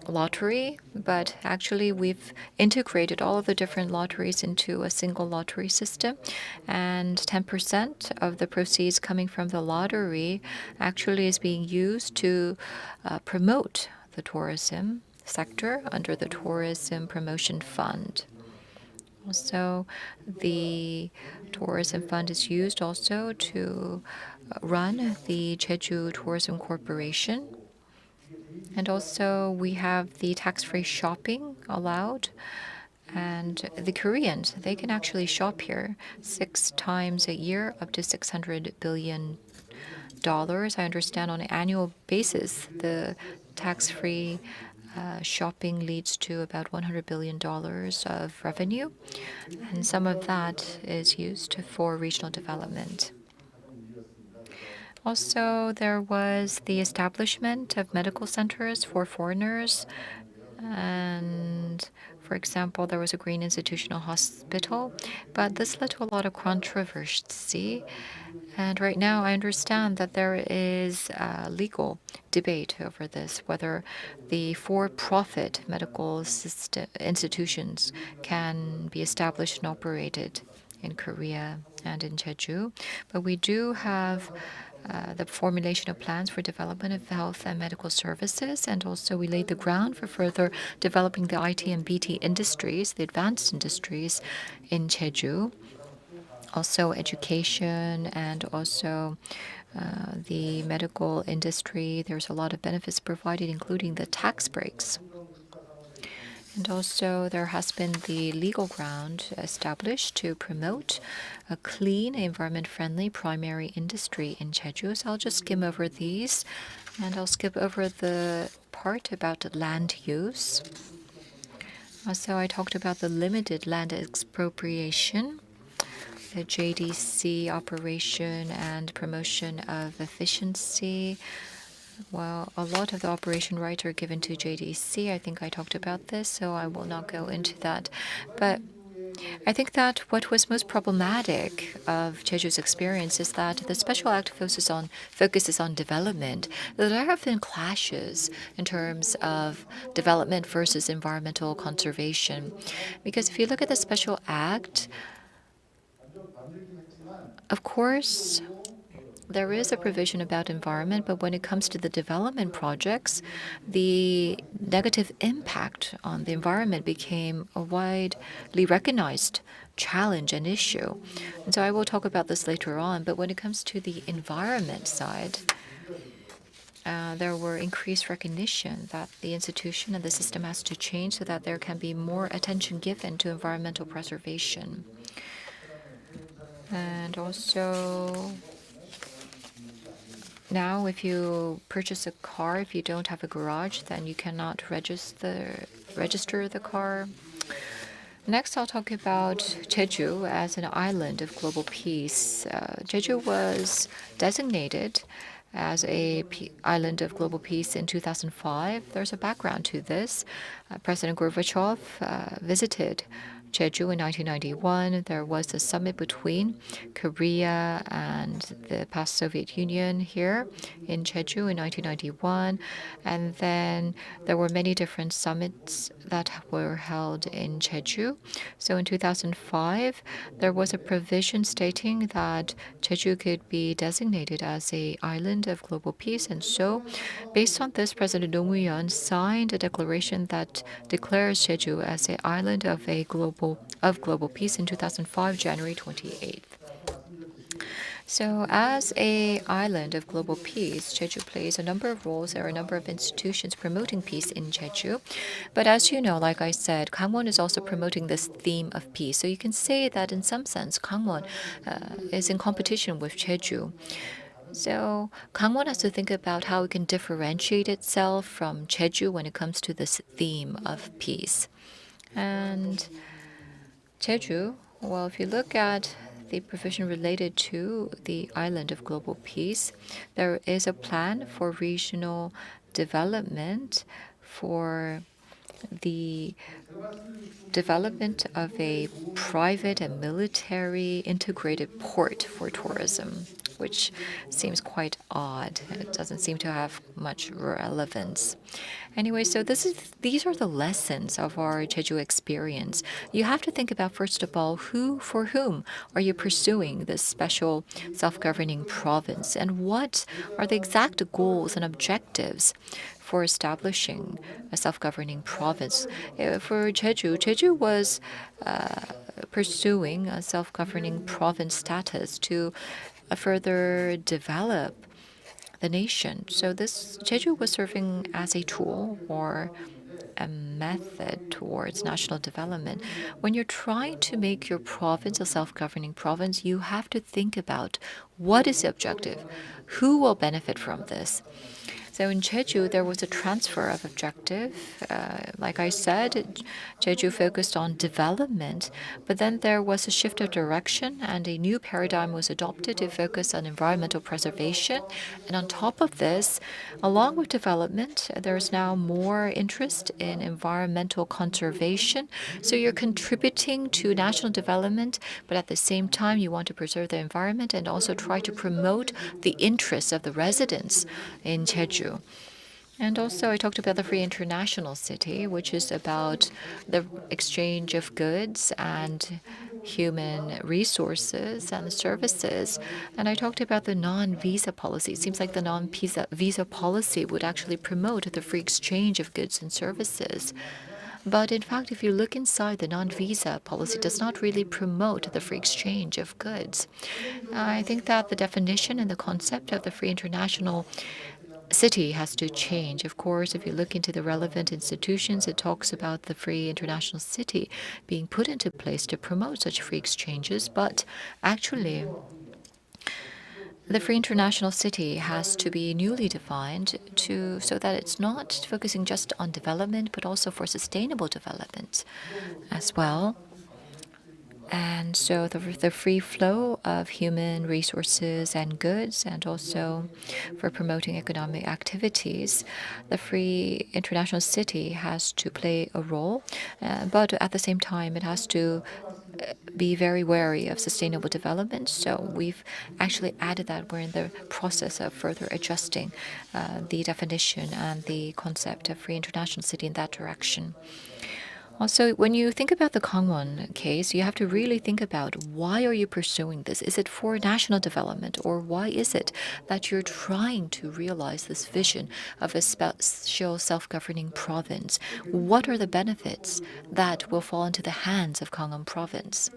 lottery, but actually we've integrated all of the different lotteries into a single lottery system, and 10% of the proceeds coming from the lottery actually is being used to promote the tourism sector under the Tourism Promotion Fund. Also, the tourism fund is used also to run the Jeju Tourism Corporation. And also, we have the tax-free shopping allowed. And the Koreans, they can actually shop here 6 times a year, up to $600 billion. I understand on an annual basis, the tax-free shopping leads to about $100 billion of revenue, and some of that is used for regional development. Also, there was the establishment of medical centers for foreigners. And for example, there was a green institutional hospital, but this led to a lot of controversy. And right now, I understand that there is a legal debate over this, whether the for-profit medical institutions can be established and operated in Korea and in Jeju. But we do have the formulation of plans for development of health and medical services, and also we laid the ground for further developing the IT and BT industries, the advanced industries in Jeju. Also education and also the medical industry. There's a lot of benefits provided, including the tax breaks. And also, there has been the legal ground established to promote a clean, environment-friendly primary industry in Jeju. So I'll just skim over these, and I'll skip over the part about land use. Also, I talked about the limited land expropriation, the JDC operation, and promotion of efficiency. Well, a lot of the operation rights are given to JDC. I think I talked about this, so I will not go into that. But I think that what was most problematic of Jeju's experience is that the Special Act focuses on development. There have been clashes in terms of development versus environmental conservation. Because if you look at the Special Act, of course, there is a provision about environment, but when it comes to the development projects, the negative impact on the environment became a widely recognized challenge and issue. And so I will talk about this later on, but when it comes to the environment side, there were increased recognition that the institution and the system has to change so that there can be more attention given to environmental preservation. And also, now, if you purchase a car, if you don't have a garage, then you cannot register the car. Next, I'll talk about Jeju as an island of global peace. Jeju was designated as an island of global peace in 2005. There's a background to this. President Gorbachev visited Jeju in 1991. There was a summit between Korea and the past Soviet Union here in Jeju in 1991. And then there were many different summits that were held in Jeju. So in 2005, there was a provision stating that Jeju could be designated as an island of global peace. And so, based on this, President Donggyu signed a declaration that declares Jeju as an island of global peace in 2005, January 28th. So as an island of global peace, Jeju plays a number of roles. There are a number of institutions promoting peace in Jeju. But as you know, like I said, Kangwon is also promoting this theme of peace. So you can say that in some sense, Kangwon is in competition with Jeju. So Kangwon has to think about how it can differentiate itself from Jeju when it comes to this theme of peace. And Jeju, well, if you look at the provision related to the island of global peace, there is a plan for regional development for the development of a private and military integrated port for tourism, which seems quite odd. It doesn't seem to have much relevance. Anyway, so these are the lessons of our Jeju experience. You have to think about, first of all, for whom are you pursuing this special self-governing province, and what are the exact goals and objectives for establishing a self-governing province. For Jeju was pursuing a self-governing province status to further develop the nation. So this Jeju was serving as a tool or a method towards national development. When you're trying to make your province a self-governing province, you have to think about what is the objective, who will benefit from this. So in Jeju, there was a transfer of objective. Like I said, Jeju focused on development, but then there was a shift of direction and a new paradigm was adopted to focus on environmental preservation. And on top of this, along with development, there's now more interest in environmental conservation. So you're contributing to national development, but at the same time, you want to preserve the environment and also try to promote the interests of the residents in Jeju. And also, I talked about the Free International City, which is about the exchange of goods and human resources and services. And I talked about the non-visa policy. It seems like the non-visa policy would actually promote the free exchange of goods and services. But in fact, if you look inside, the non-visa policy does not really promote the free exchange of goods. I think that the definition and the concept of the free international city has to change. Of course, if you look into the relevant institutions, it talks about the free international city being put into place to promote such free exchanges. But actually, the free international city has to be newly defined so that it's not focusing just on development, but also for sustainable development as well. And so the free flow of human resources and goods, and also for promoting economic activities, the free international city has to play a role. But at the same time, it has to be very wary of sustainable development. So we've actually added that. We're in the process of further adjusting the definition and the concept of free international city in that direction. Also, when you think about the Kangwon case, you have to really think about why are you pursuing this? Is it for national development, or why is it that you're trying to realize this vision of a special self-governing province? What are the benefits that will fall into the hands of Kangwon province?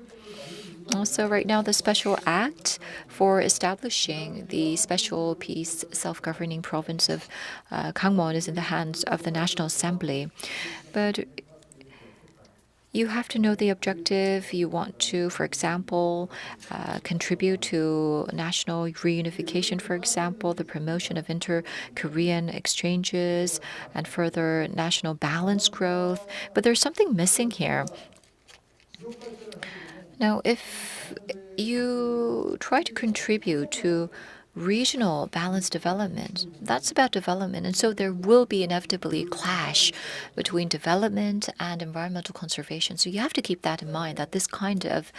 Also, right now, the special act for establishing the special peace self-governing province of Kangwon is in the hands of the National Assembly. But you have to know the objective. You want to, for example, contribute to national reunification, for example, the promotion of inter-Korean exchanges and further national balance growth. But there's something missing here. Now, if you try to contribute to regional balanced development, that's about development. And so there will be inevitably a clash between development and environmental conservation. So you have to keep that in mind, that this kind of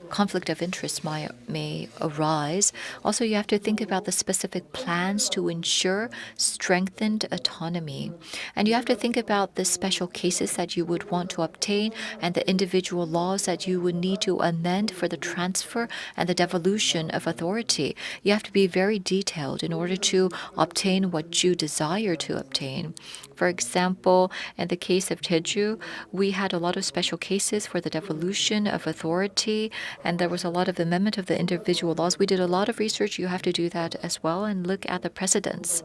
conflict of interest may arise. Also, you have to think about the specific plans to ensure strengthened autonomy. And you have to think about the special cases that you would want to obtain and the individual laws that you would need to amend for the transfer and the devolution of authority. You have to be very detailed in order to obtain what you desire to obtain. For example, in the case of Jeju, we had a lot of special cases for the devolution of authority, and there was a lot of amendment of the individual laws. We did a lot of research. You have to do that as well and look at the precedents.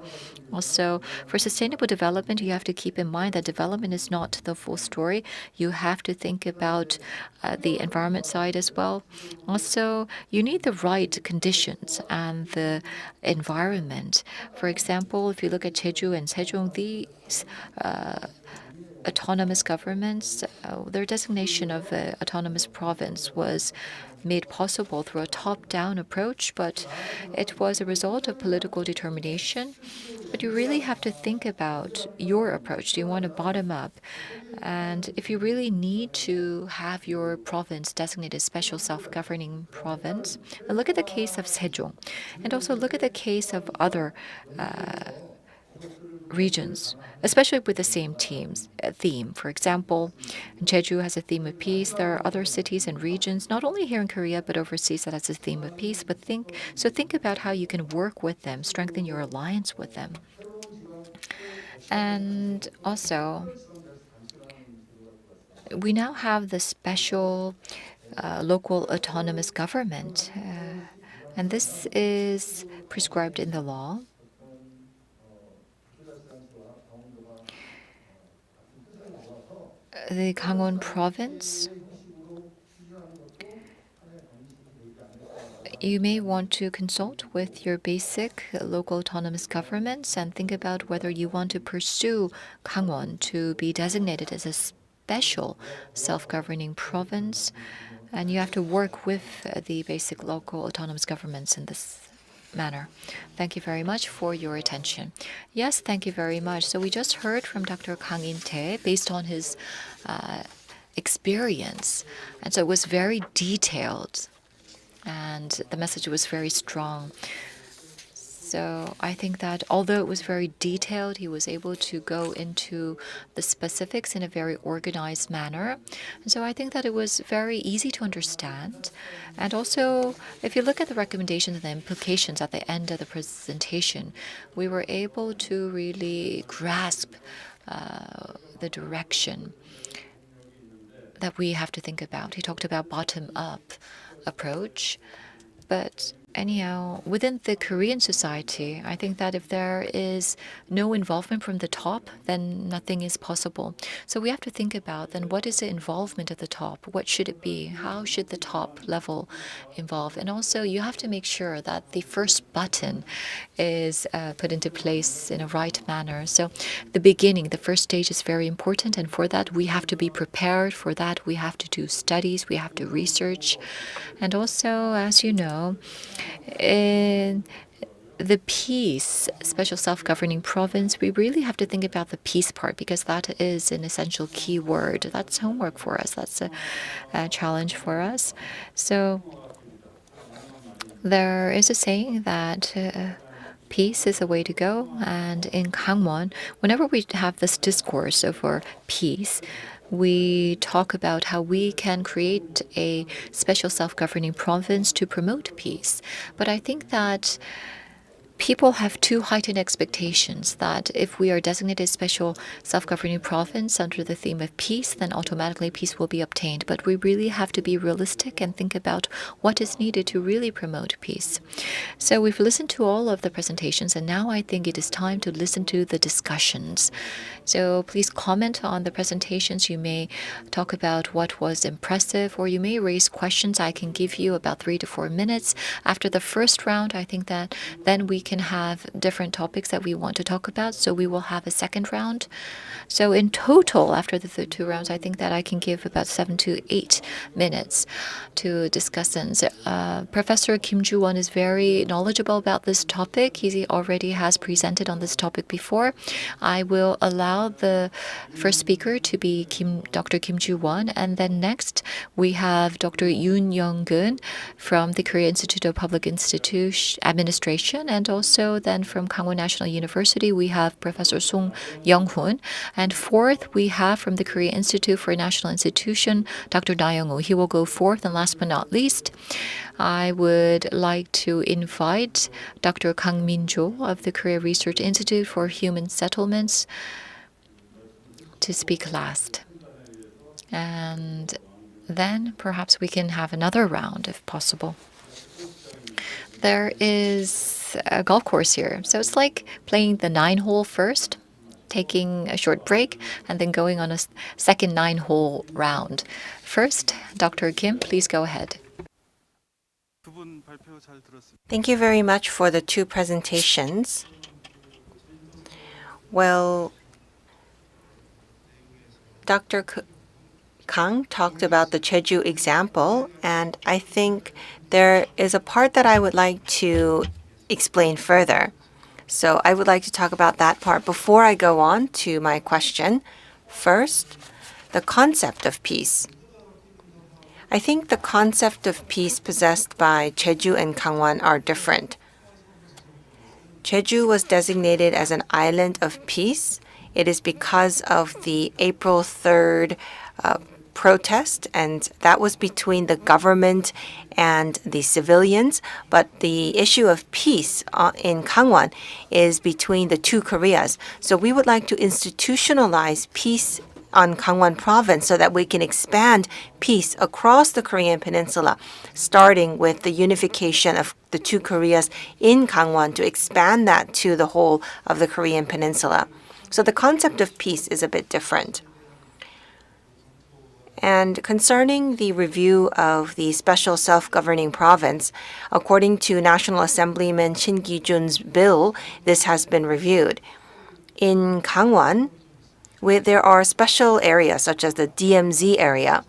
Also, for sustainable development, you have to keep in mind that development is not the full story. You have to think about the environment side as well. Also, you need the right conditions and the environment. For example, if you look at Jeju and Sejong, these autonomous governments, their designation of autonomous province was made possible through a top-down approach, but it was a result of political determination. But you really have to think about your approach. Do you want to bottom up? And if you really need to have your province designated special self-governing province, look at the case of Sejong, and also look at the case of other regions, especially with the same theme. For example, Jeju has a theme of peace. There are other cities and regions, not only here in Korea, but overseas, that has a theme of peace. But think about how you can work with them, strengthen your alliance with them. And also, we now have the special local autonomous government, and this is prescribed in the law. The Kangwon province, You may want to consult with your basic local autonomous governments and think about whether you want to pursue Kangwon to be designated as a special self-governing province. And you have to work with the basic local autonomous governments in this manner. Thank you very much for your attention. Yes, thank you very much. So we just heard from Dr. Kang In-tae based on his experience. And so it was very detailed. And the message was very strong. So I think that although it was very detailed, he was able to go into the specifics in a very organized manner. And so I think that it was very easy to understand. And also, if you look at the recommendations and the implications at the end of the presentation, we were able to really grasp the direction that we have to think about. He talked about bottom-up approach, but anyhow, within the Korean society, I think that if there is no involvement from the top, then nothing is possible. So we have to think about then what is the involvement at the top? What should it be? How should the top level involve? And also you have to make sure that the first button is put into place in a right manner. So the beginning, the first stage is very important. And for that, we have to be prepared. For that, we have to do studies. We have to research. And also, as you know, in the peace, special self-governing province, we really have to think about the peace part because that is an essential key word. That's homework for us. That's a challenge for us. So there is a saying that peace is the way to go. And in Kangwon, whenever we have this discourse over peace, we talk about how we can create a special self-governing province to promote peace. But I think that people have too heightened expectations that if we are designated special self-governing province under the theme of peace, then automatically peace will be obtained. But we really have to be realistic and think about what is needed to really promote peace. So we've listened to all of the presentations, and now I think it is time to listen to the discussions. So please comment on the presentations. You may talk about what was impressive, or you may raise questions. I can give you about 3 to 4 minutes. After the first round, I think that then we can have different topics that we want to talk about. So we will have a second round. So in total, after the 2 rounds, I think that I can give about 7 to 8 minutes to discussants. Professor Kim Joo-won is very knowledgeable about this topic. He already has presented on this topic before. I will allow the first speaker to be Dr. Kim Joo-won, and then next we have Dr. Yoon Young-gun from the Korea Institute of Public Administration, and also then from Kangwon National University we have Professor Song Young-hoon, and fourth we have from the Korea Institute for National Institution Dr. Na Young-woo. He will go fourth, and last but not least, I would like to invite Dr. Kang Min-jo of the Korea Research Institute for Human Settlements to speak last. And then perhaps we can have another round if possible. There is a golf course here. So it's like playing the 9-hole first, taking a short break, and then going on a second 9-hole round. First, Dr. Kim, please go ahead. Thank you very much for the 2 presentations. Well, Dr. Kang talked about the Jeju example, and I think there is a part that I would like to explain further. So I would like to talk about that part before I go on to my question. First, the concept of peace. I think the concept of peace possessed by Jeju and Kangwon are different. Jeju was designated as an island of peace. It is because of the April 3rd protest, and that was between the government and the civilians. But the issue of peace in Kangwon is between the 2 Koreas. So we would like to institutionalize peace on Kangwon province so that we can expand peace across the Korean peninsula, starting with the unification of the 2 Koreas in Kangwon to expand that to the whole of the Korean peninsula. So the concept of peace is a bit different. And concerning the review of the special self-governing province, according to National Assemblyman Shin Gi-jun's bill, this has been reviewed. In Kangwon, there are special areas such as the DMZ area.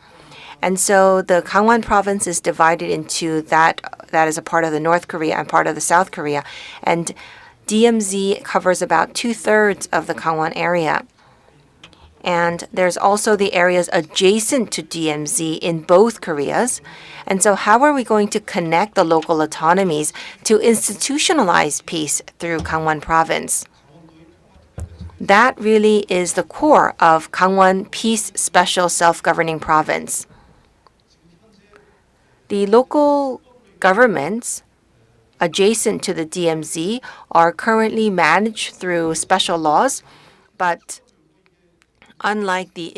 And so the Kangwon province is divided into that is a part of the North Korea and part of the South Korea. And DMZ covers about 2/3 of the Kangwon area. And there's also the areas adjacent to DMZ in both Koreas. And so how are we going to connect the local autonomies to institutionalize peace through Kangwon province? That really is the core of Kangwon Peace Special Self-Governing Province. The local governments adjacent to the DMZ are currently managed through special laws, but unlike the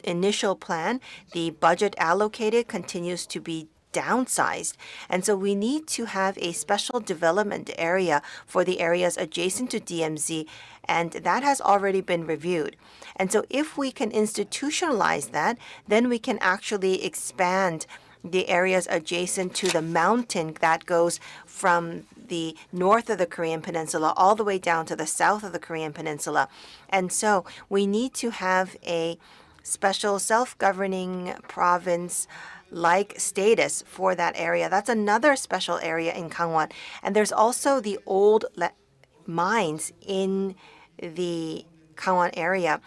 initial plan, the budget allocated continues to be downsized. And so we need to have a special development area for the areas adjacent to DMZ, and that has already been reviewed. And so if we can institutionalize that, then we can actually expand the areas adjacent to the mountain that goes from the north of the Korean Peninsula all the way down to the south of the Korean Peninsula. And so we need to have a special self-governing province-like status for that area. That's another special area in Kangwon. And there's also the old mines in the Kangwon area.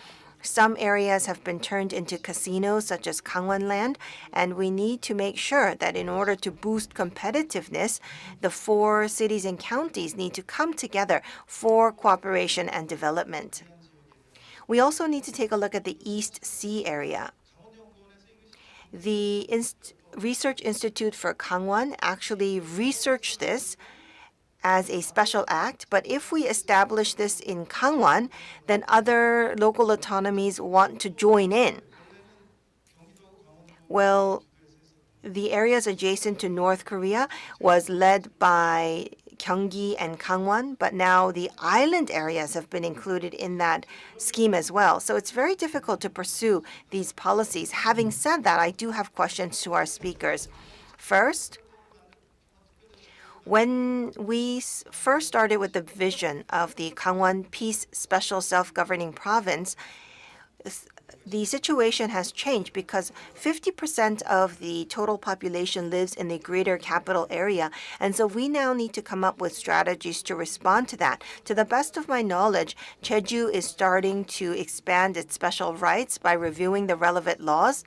Some areas have been turned into casinos, such as Kangwon Land, and we need to make sure that in order to boost competitiveness, the 4 cities and counties need to come together for cooperation and development. We also need to take a look at the East Sea area. The Research Institute for Kangwon actually researched this as a special act, but if we establish this in Kangwon, then other local autonomies want to join in. Well, the areas adjacent to North Korea was led by Gyeonggi and Kangwon, but now the island areas have been included in that scheme as well. So it's very difficult to pursue these policies. Having said that, I do have questions to our speakers. First, when we first started with the vision of the Kangwon Peace Special Self-Governing Province, the situation has changed because 50% of the total population lives in the greater capital area. And so we now need to come up with strategies to respond to that. To the best of my knowledge, Jeju is starting to expand its special rights by reviewing the relevant laws.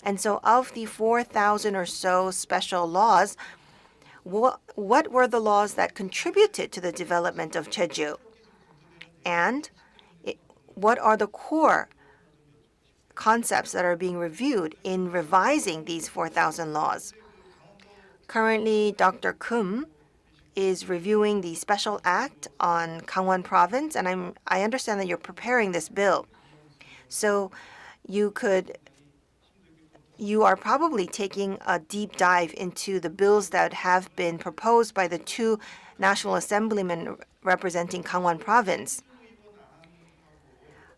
And so of the 4,000 or so special laws, what were the laws that contributed to the development of Jeju? And what are the core concepts that are being reviewed in revising these 4,000 laws? Currently, Dr. Keum is reviewing the Special Act on Kangwon Province, and I understand that you're preparing this bill. So you are probably taking a deep dive into the bills that have been proposed by the 2 National Assemblymen representing Kangwon Province.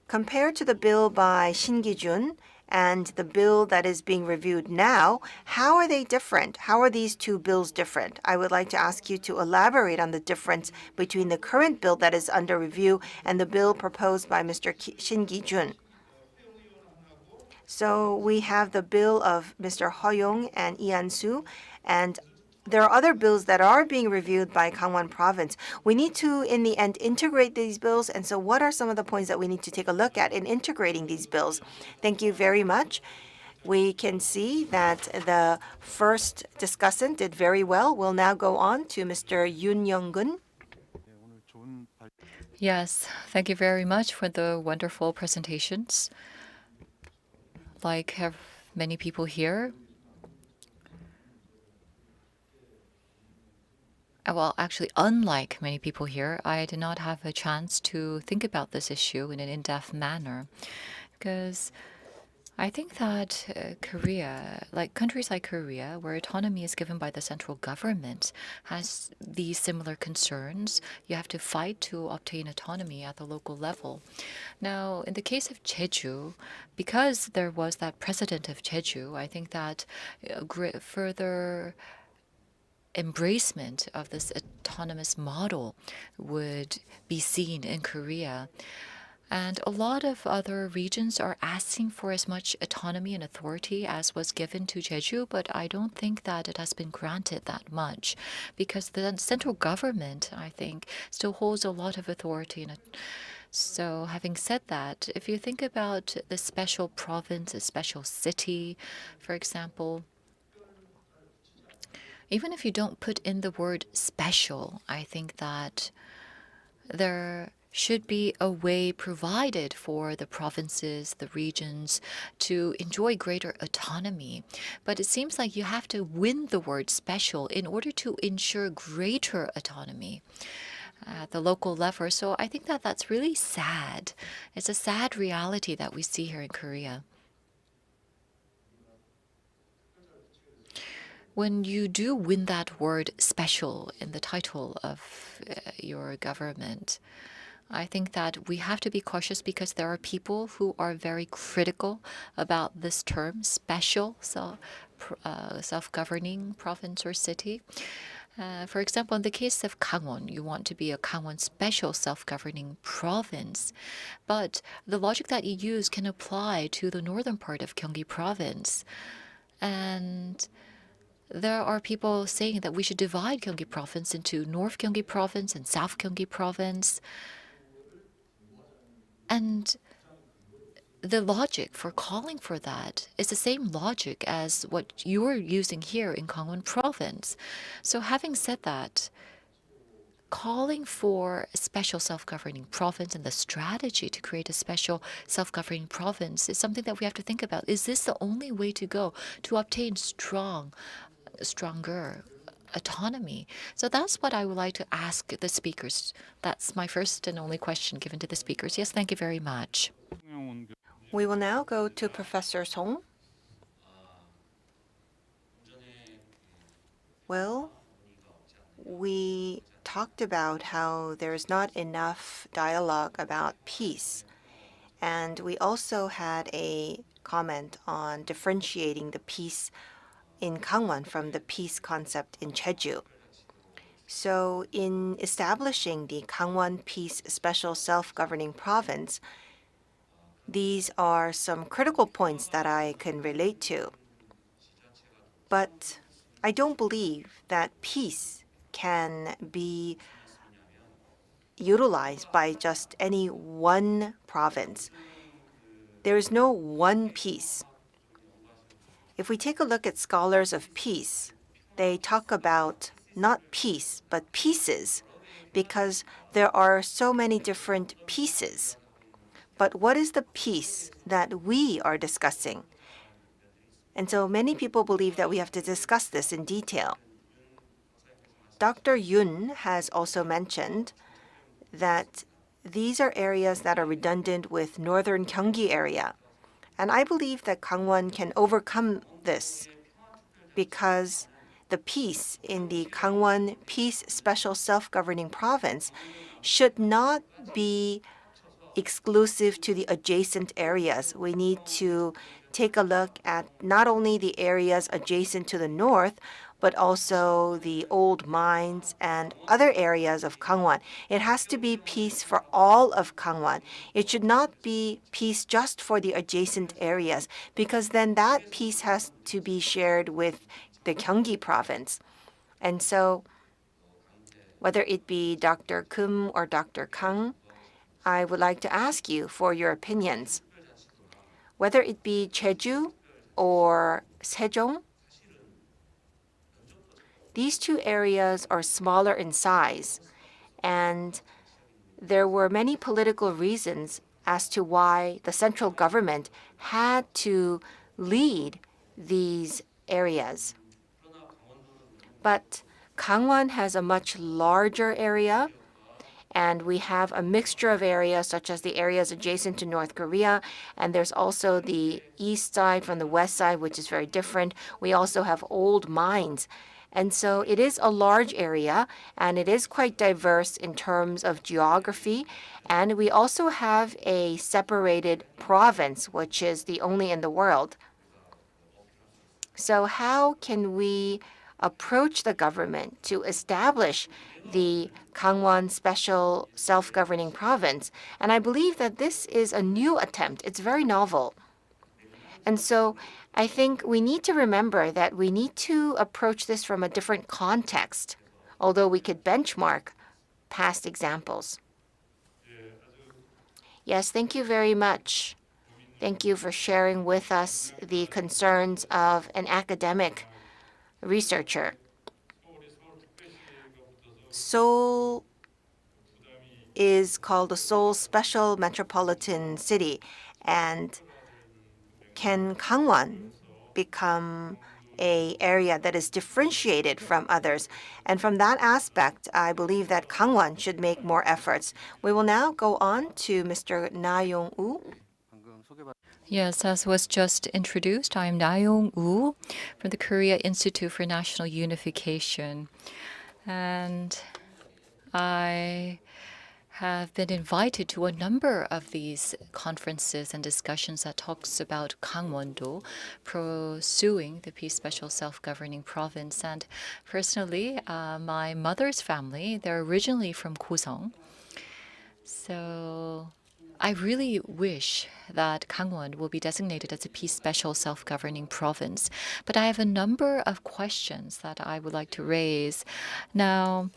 Compared to the bill by Shin Gi-jun and the bill that is being reviewed now, how are they different? How are these 2 bills different? I would like to ask you to elaborate on the difference between the current bill that is under review and the bill proposed by Mr. Shin Gi-jun. So we have the bill of Mr. Hoyong and Lee An-soo, and there are other bills that are being reviewed by Kangwon Province. We need to, in the end, integrate these bills. And so what are some of the points that we need to take a look at in integrating these bills? Thank you very much. We can see that the first discussant did very well. We'll now go on to Mr. Yoon Young-gun. Yes, thank you very much for the wonderful presentations. Like many people here, well, actually, unlike many people here, I did not have a chance to think about this issue in an in-depth manner because I think that Korea, like countries like Korea, where autonomy is given by the central government, has these similar concerns. You have to fight to obtain autonomy at the local level. Now, in the case of Jeju, because there was that precedent of Jeju, I think that further embracement of this autonomous model would be seen in Korea. And a lot of other regions are asking for as much autonomy and authority as was given to Jeju, but I don't think that it has been granted that much because the central government, I think, still holds a lot of authority. So having said that, if you think about the special province, a special city, for example, even if you don't put in the word special, I think that there should be a way provided for the provinces, the regions, to enjoy greater autonomy. But it seems like you have to win the word special in order to ensure greater autonomy at the local level. So I think that that's really sad. It's a sad reality that we see here in Korea. When you do win that word special in the title of your government, I think that we have to be cautious because there are people who are very critical about this term, special self-governing province or city. For example, in the case of Kangwon, you want to be a Kangwon special self-governing province. But the logic that you use can apply to the northern part of Gyeonggi province. And there are people saying that we should divide Gyeonggi province into North Gyeonggi province and South Gyeonggi province. And the logic for calling for that is the same logic as what you're using here in Kangwon province. So having said that, calling for a special self-governing province and the strategy to create a special self-governing province is something that we have to think about. Is this the only way to go to obtain stronger autonomy? So that's what I would like to ask the speakers. That's my first and only question given to the speakers. Yes, thank you very much. We will now go to Professor Song. Well, we talked about how there's not enough dialogue about peace. And we also had a comment on differentiating the peace in Kangwon from the peace concept in Jeju. So in establishing the Kangwon Peace Special Self-Governing Province, these are some critical points that I can relate to. But I don't believe that peace can be utilized by just any one province. There is no one peace. If we take a look at scholars of peace, they talk about not peace, but pieces, because there are so many different pieces. But what is the piece that we are discussing? And so many people believe that we have to discuss this in detail. Dr. Yoon has also mentioned that these are areas that are redundant with northern Gyeonggi area. And I believe that Kangwon can overcome this because the peace in the Kangwon Peace Special Self-Governing Province should not be exclusive to the adjacent areas. We need to take a look at not only the areas adjacent to the north, but also the old mines and other areas of Kangwon. It has to be peace for all of Kangwon. It should not be peace just for the adjacent areas, because then that peace has to be shared with the Gyeonggi province. And so whether it be Dr. Kim or Dr. Kang, I would like to ask you for your opinions. Whether it be Jeju or Sejong, these two areas are smaller in size, and there were many political reasons as to why the central government had to lead these areas. But Kangwon has a much larger area, And we have a mixture of areas, such as the areas adjacent to North Korea. And there's also the east side from the west side, which is very different. We also have old mines. And so it is a large area, and it is quite diverse in terms of geography. And we also have a separated province, which is the only in the world. So how can we approach the government to establish the Kangwon Special Self-Governing Province? And I believe that this is a new attempt. It's very novel. And so I think we need to remember that we need to approach this from a different context, although we could benchmark past examples. Yes, thank you very much. Thank you for sharing with us the concerns of an academic researcher. Seoul is called the Seoul Special Metropolitan City, and can Kangwon become an area that is differentiated from others? And from that aspect, I believe that Kangwon should make more efforts. We will now go on to Mr. Na Yong-woo. Yes, as was just introduced, I'm Na Yong-woo from the Korea Institute for National Unification. And I have been invited to a number of these conferences and discussions that talks about Gangwondo, pursuing the Peace Special Self-Governing Province. And personally, my mother's family, they're originally from Gosong. So I really wish that Kangwon will be designated as a Peace Special Self-Governing Province. But I have a number of questions that I would like to raise. Now,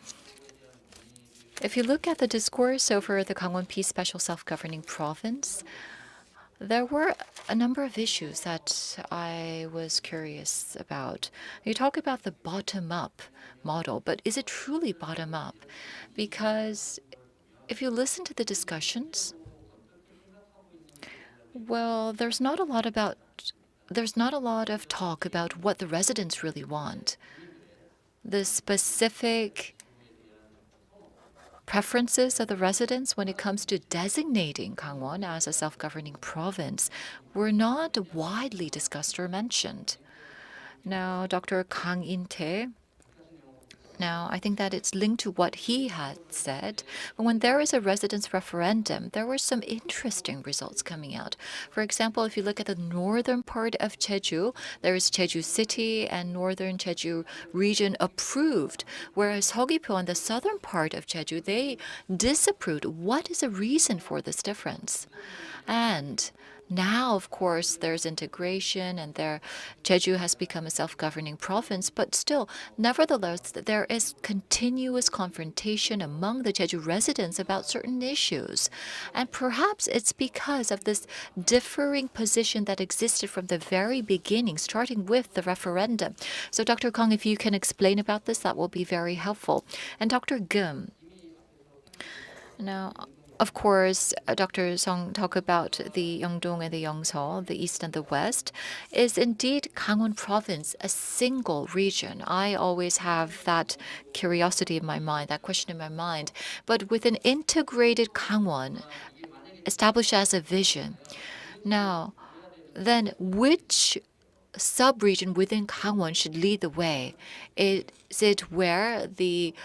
if you look at the discourse over the Kangwon Peace Special Self-Governing Province, there were a number of issues that I was curious about. You talk about the bottom-up model, but is it truly bottom-up? Because if you listen to the discussions, well, there's not a lot of talk about what the residents really want. The specific preferences of the residents when it comes to designating Kangwon as a self-governing province were not widely discussed or mentioned. Now, Dr. Kang In-tae, now, I think that it's linked to what he had said. But when there is a residence referendum, there were some interesting results coming out. For example, if you look at the northern part of Jeju, there is Jeju City and northern Jeju region approved, whereas Seogwipo on the southern part of Jeju, they disapproved. What is the reason for this difference? And now, of course, there's integration and Jeju has become a self-governing province, but still, nevertheless, there is continuous confrontation among the Jeju residents about certain issues. And perhaps it's because of this differing position that existed from the very beginning, starting with the referendum. So, Dr. Kang, if you can explain about this, that will be very helpful. And Dr. GEUM, now, of course, Dr. Song talked about the Yeongdong and the Yeongseol, the east and the west. Is indeed Kangwon province a single region? I always have that curiosity in my mind, that question in my mind. But with an integrated Kangwon established as a vision, now, then which sub-region within Kangwon should lead the way? Is it where the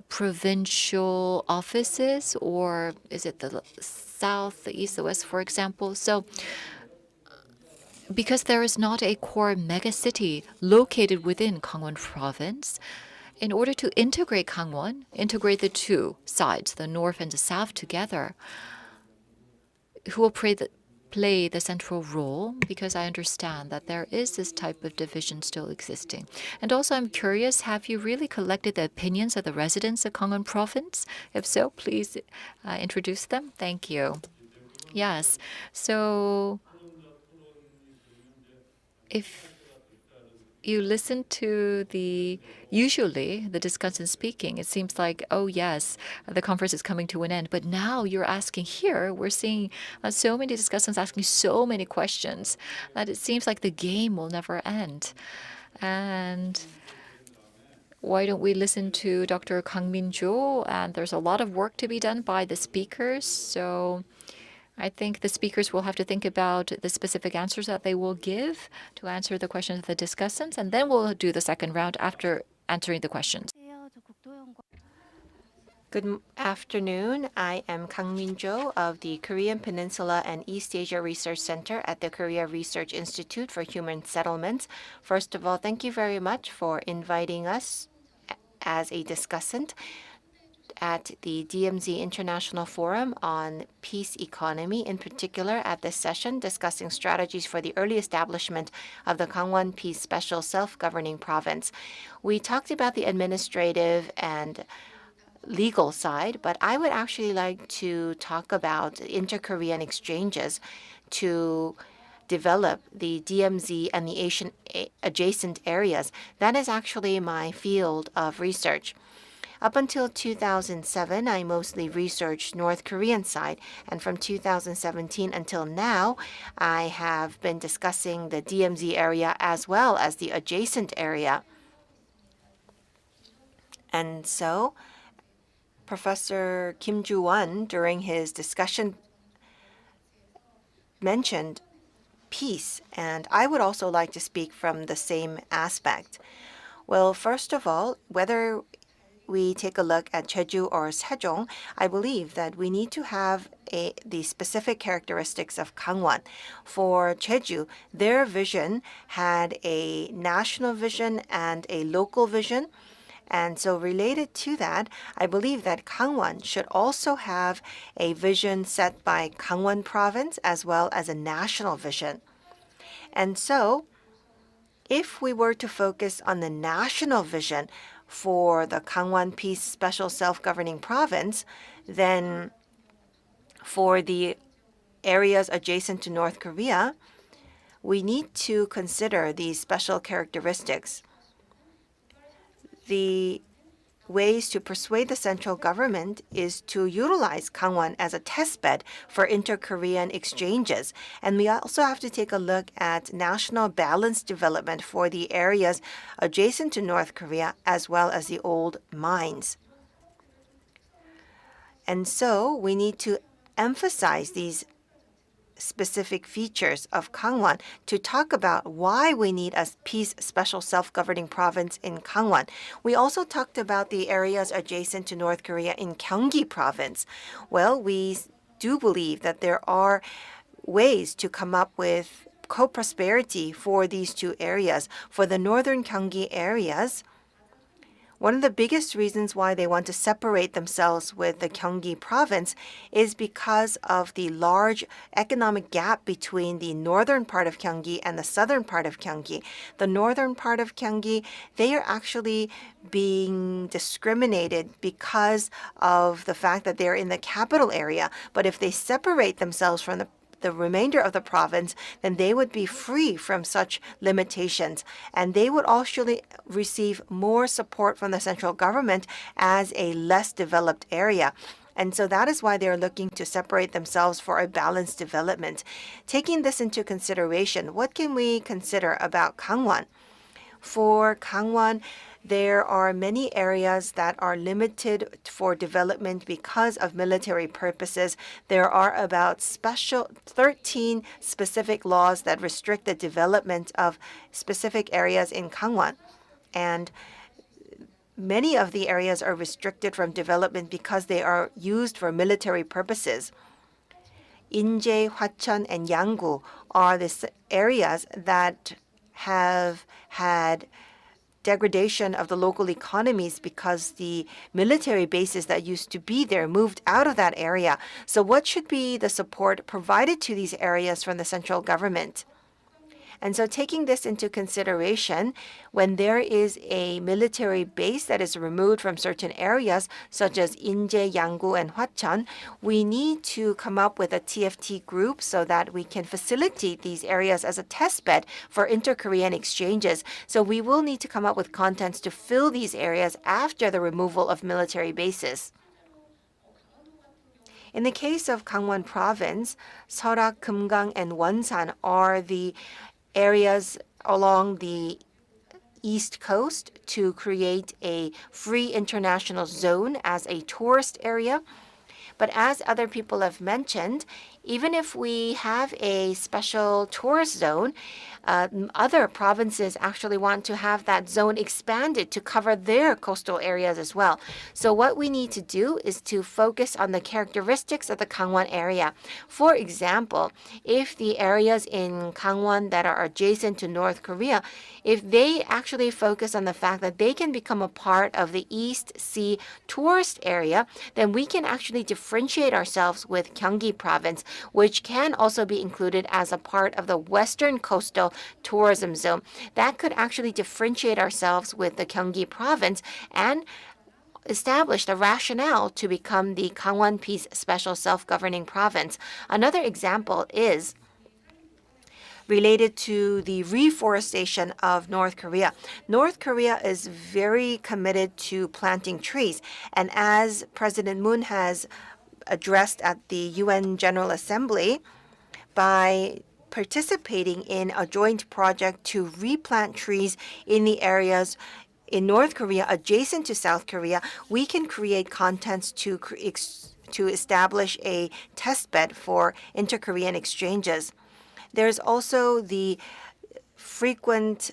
provincial offices, or is it the south, the east, the west, for example? So because there is not a core megacity located within Kangwon province, in order to integrate Kangwon, integrate the two sides, the north and the south together, who will play the central role? Because I understand that there is this type of division still existing. And also, I'm curious, have you really collected the opinions of the residents of Kangwon province? If so, please introduce them. Thank you. Yes. So if you listen to usually the discussant speaking, it seems like, oh yes, the conference is coming to an end. But now you're asking here, we're seeing so many discussants asking so many questions that it seems like the game will never end. And Why don't we listen to Dr. Kang Min-jo? And there's a lot of work to be done by the speakers. So I think the speakers will have to think about the specific answers that they will give to answer the questions of the discussants. And then we'll do the second round after answering the questions. Good afternoon. I am Kang Min-jo of the Korean Peninsula and East Asia Research Center at the Korea Research Institute for Human Settlements. First of all, thank you very much for inviting us as a discussant at the DMZ International Forum on Peace Economy, in particular at this session discussing strategies for the early establishment of the Kangwon Peace Special Self-Governing Province. We talked about the administrative and legal side, but I would actually like to talk about inter-Korean exchanges to develop the DMZ and the Asian adjacent areas. That is actually my field of research. Up until 2007, I mostly researched North Korean side, and from 2017 until now, I have been discussing the DMZ area as well as the adjacent area. And so, Professor Kim Joo-won, during his discussion, mentioned peace, and I would also like to speak from the same aspect. Well, first of all, whether we take a look at Jeju or Sejong, I believe that we need to have the specific characteristics of Kangwon. For Jeju, their vision had a national vision and a local vision. And so related to that, I believe that Kangwon should also have a vision set by Kangwon province as well as a national vision. And so if we were to focus on the national vision for the Kangwon Peace Special Self-Governing Province, then for the areas adjacent to North Korea, we need to consider these special characteristics. The ways to persuade the central government is to utilize Kangwon as a testbed for inter-Korean exchanges. And we also have to take a look at national balanced development for the areas adjacent to North Korea as well as the old mines. And so we need to emphasize these specific features of Kangwon to talk about why we need a peace special self-governing province in Kangwon. We also talked about the areas adjacent to North Korea in Gyeonggi province. Well, we do believe that there are ways to come up with co-prosperity for these two areas. For the northern Gyeonggi areas, one of the biggest reasons why they want to separate themselves with the Gyeonggi province is because of the large economic gap between the northern part of Gyeonggi and the southern part of Gyeonggi. The northern part of Gyeonggi, they are actually being discriminated because of the fact that they're in the capital area. But if they separate themselves from the remainder of the province, then they would be free from such limitations. And they would actually receive more support from the central government as a less developed area. And so that is why they're looking to separate themselves for a balanced development. Taking this into consideration, what can we consider about Kangwon? For Kangwon, there are many areas that are limited for development because of military purposes. There are about 13 specific laws that restrict the development of specific areas in Kangwon. And many of the areas are restricted from development because they are used for military purposes. Inje, Hwacheon, and Yanggu are the areas that have had degradation of the local economies because the military bases that used to be there moved out of that area. So what should be the support provided to these areas from the central government? And so taking this into consideration, when there is a military base that is removed from certain areas, such as Inje, Yanggu, and Hwacheon, we need to come up with a TFT group so that we can facilitate these areas as a testbed for inter-Korean exchanges. So we will need to come up with contents to fill these areas after the removal of military bases. In the case of Kangwon province, Seorak, Kumgang, and Wonsan are the areas along the East Coast to create a free international zone as a tourist area. But as other people have mentioned, even if we have a special tourist zone, other provinces actually want to have that zone expanded to cover their coastal areas as well. So what we need to do is to focus on the characteristics of the Kangwon area. For example, if the areas in Kangwon that are adjacent to North Korea, if they actually focus on the fact that they can become a part of the East Sea tourist area, then we can actually differentiate ourselves with Gyeonggi province, which can also be included as a part of the Western Coastal Tourism Zone. That could actually differentiate ourselves with the Gyeonggi province and establish the rationale to become the Kangwon Peace Special Self-Governing Province. Another example is related to the reforestation of North Korea. North Korea is very committed to planting trees. And as President Moon has addressed at the UN General Assembly, by participating in a joint project to replant trees in the areas in North Korea adjacent to South Korea, we can create contents to establish a test bed for inter-Korean exchanges. There's also the frequent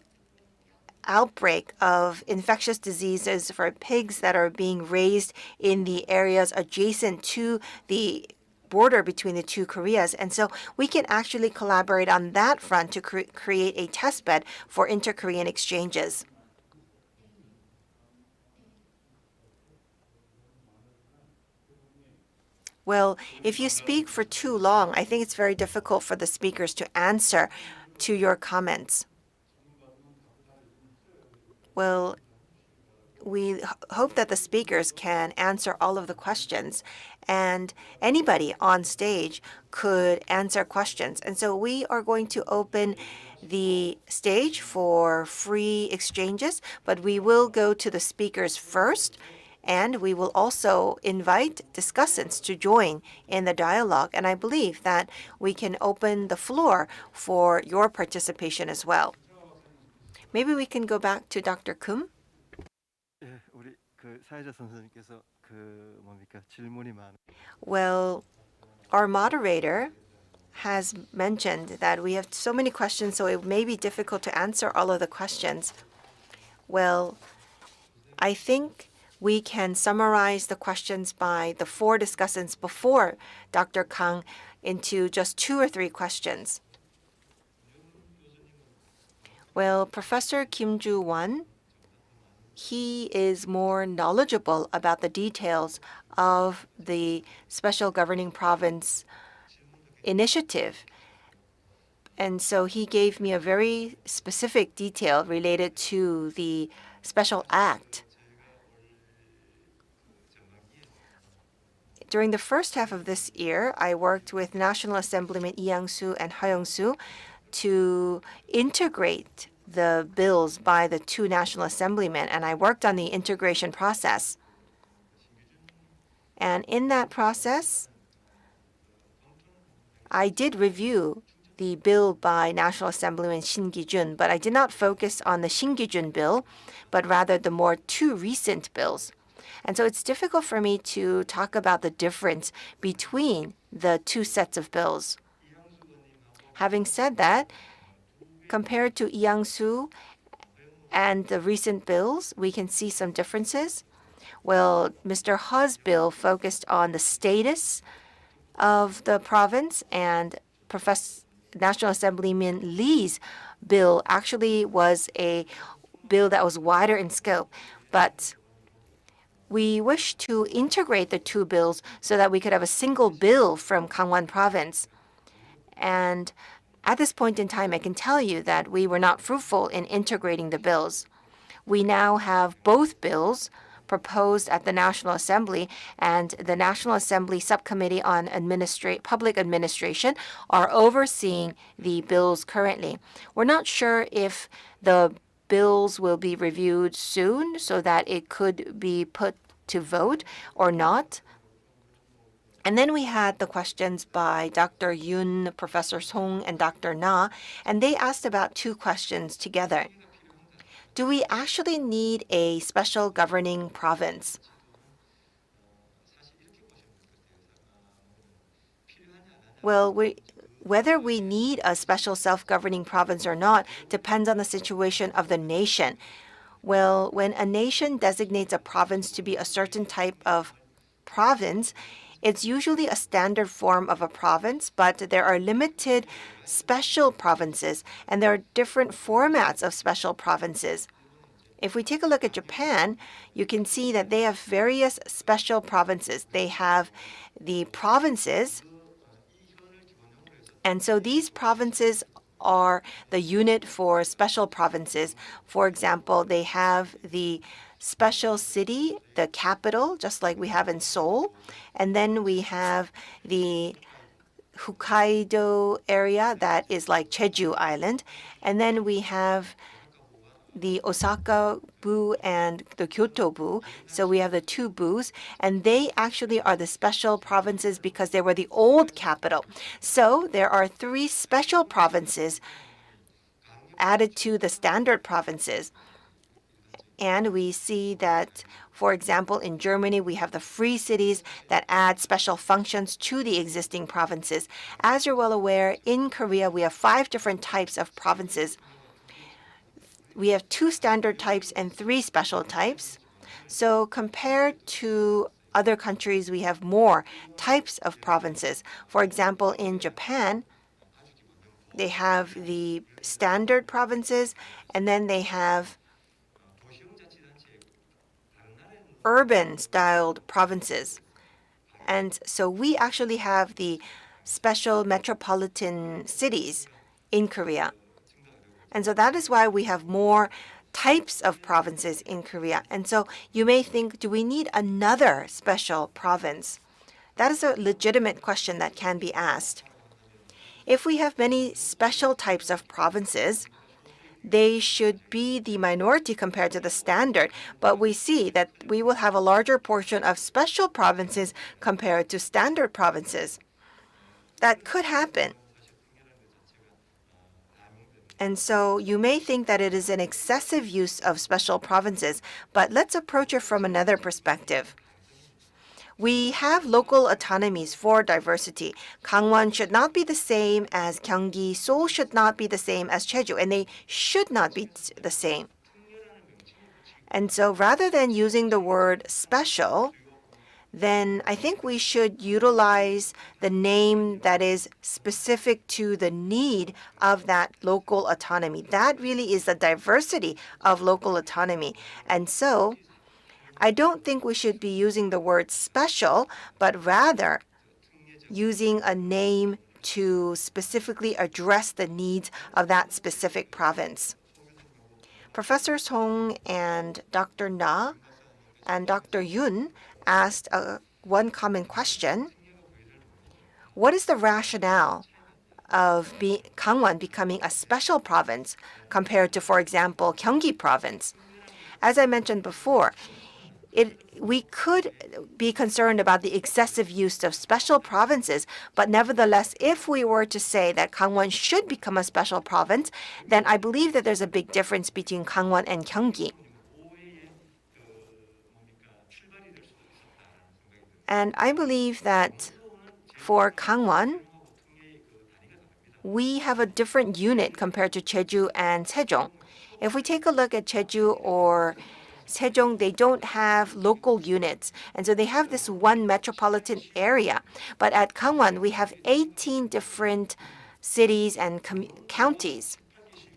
outbreak of infectious diseases for pigs that are being raised in the areas adjacent to the border between the two Koreas. And so we can actually collaborate on that front to create a test bed for inter-Korean exchanges. Well, if you speak for too long, I think it's very difficult for the speakers to answer to your comments. Well, we hope that the speakers can answer all of the questions, and anybody on stage could answer questions. And so we are going to open the stage for free exchanges, but we will go to the speakers first. And we will also invite discussants to join in the dialogue. And I believe that we can open the floor for your participation as well. Maybe we can go back to Dr. Kum. 예, 우리 그 사회자 선생님께서 그 뭡니까 질문이 많. Well, our moderator has mentioned that we have so many questions, so it may be difficult to answer all of the questions. Well, I think we can summarize the questions by the four discussants before Dr. Kang into just 2 or 3 questions. Well, Professor Kim Joo-won, he is more knowledgeable about the details of the Special Governing Province initiative. And so he gave me a very specific detail related to the special act. During the first half of this year, I worked with National Assemblyman Lee Yang-soo and Ha Young-soo to integrate the bills by the 2 National Assemblymen, and I worked on the integration process. And in that process, I did review the bill by National Assemblyman Shin Gi-jun, but I did not focus on the Shin Gi-jun bill, but rather the more 2 recent bills. And so it's difficult for me to talk about the difference between the 2 sets of bills. Having said that, compared to Lee Yang-soo and the recent bills, we can see some differences. Well, Mr. He's bill focused on the status of the province, and National Assemblyman Lee's bill actually was a bill that was wider in scope. But we wish to integrate the 2 bills so that we could have a single bill from Kangwon province. And at this point in time, I can tell you that we were not fruitful in integrating the bills. We now have both bills proposed at the National Assembly, and the National Assembly Subcommittee on Public Administration are overseeing the bills currently. We're not sure if the bills will be reviewed soon so that it could be put to vote or not. And then we had the questions by Dr. Yoon, Professor Song, and Dr. Na, and they asked about 2 questions together. Do we actually need a special governing province? Well, whether we need a special self-governing province or not depends on the situation of the nation. Well, when a nation designates a province to be a certain type of province, it's usually a standard form of a province, but there are limited special provinces, and there are different formats of special provinces. If we take a look at Japan, you can see that they have various special provinces. They have the provinces, and so these provinces are the unit for special provinces. For example, they have the special city, the capital, just like we have in Seoul. And then we have the Hokkaido area that is like Jeju Island. And then we have the Osaka-bu and the Kyoto-bu. So we have the two bus, and they actually are the special provinces because they were the old capital. So there are 3 special provinces added to the standard provinces. And we see that, for example, in Germany, we have the free cities that add special functions to the existing provinces. As you're well aware, in Korea, we have 5 different types of provinces. We have 2 standard types and 3 special types. So compared to other countries, we have more types of provinces. For example, in Japan, they have the standard provinces, and then they have urban-styled provinces. And so we actually have the special metropolitan cities in Korea. And so that is why we have more types of provinces in Korea. And so you may think, do we need another special province? That is a legitimate question that can be asked. If we have many special types of provinces, they should be the minority compared to the standard, but we see that we will have a larger portion of special provinces compared to standard provinces. That could happen. And so you may think that it is an excessive use of special provinces, but let's approach it from another perspective. We have local autonomies for diversity. Kangwon should not be the same as Gyeonggi, Seoul should not be the same as Jeju, and they should not be the same. And so rather than using the word special, then I think we should utilize the name that is specific to the need of that local autonomy. That really is the diversity of local autonomy. And so I don't think we should be using the word special, but rather using a name to specifically address the needs of that specific province. Professor Song and Dr. Na and Dr. Yun asked one common question. What is the rationale of Kangwon becoming a special province compared to, for example, Gyeonggi province? As I mentioned before, we could be concerned about the excessive use of special provinces, but nevertheless, if we were to say that Kangwon should become a special province, then I believe that there's a big difference between Kangwon and Gyeonggi. And I believe that for Kangwon, we have a different unit compared to Jeju and Sejong. If we take a look at Jeju or Sejong, they don't have local units, and so they have this one metropolitan area. But at Kangwon, we have 18 different cities and counties.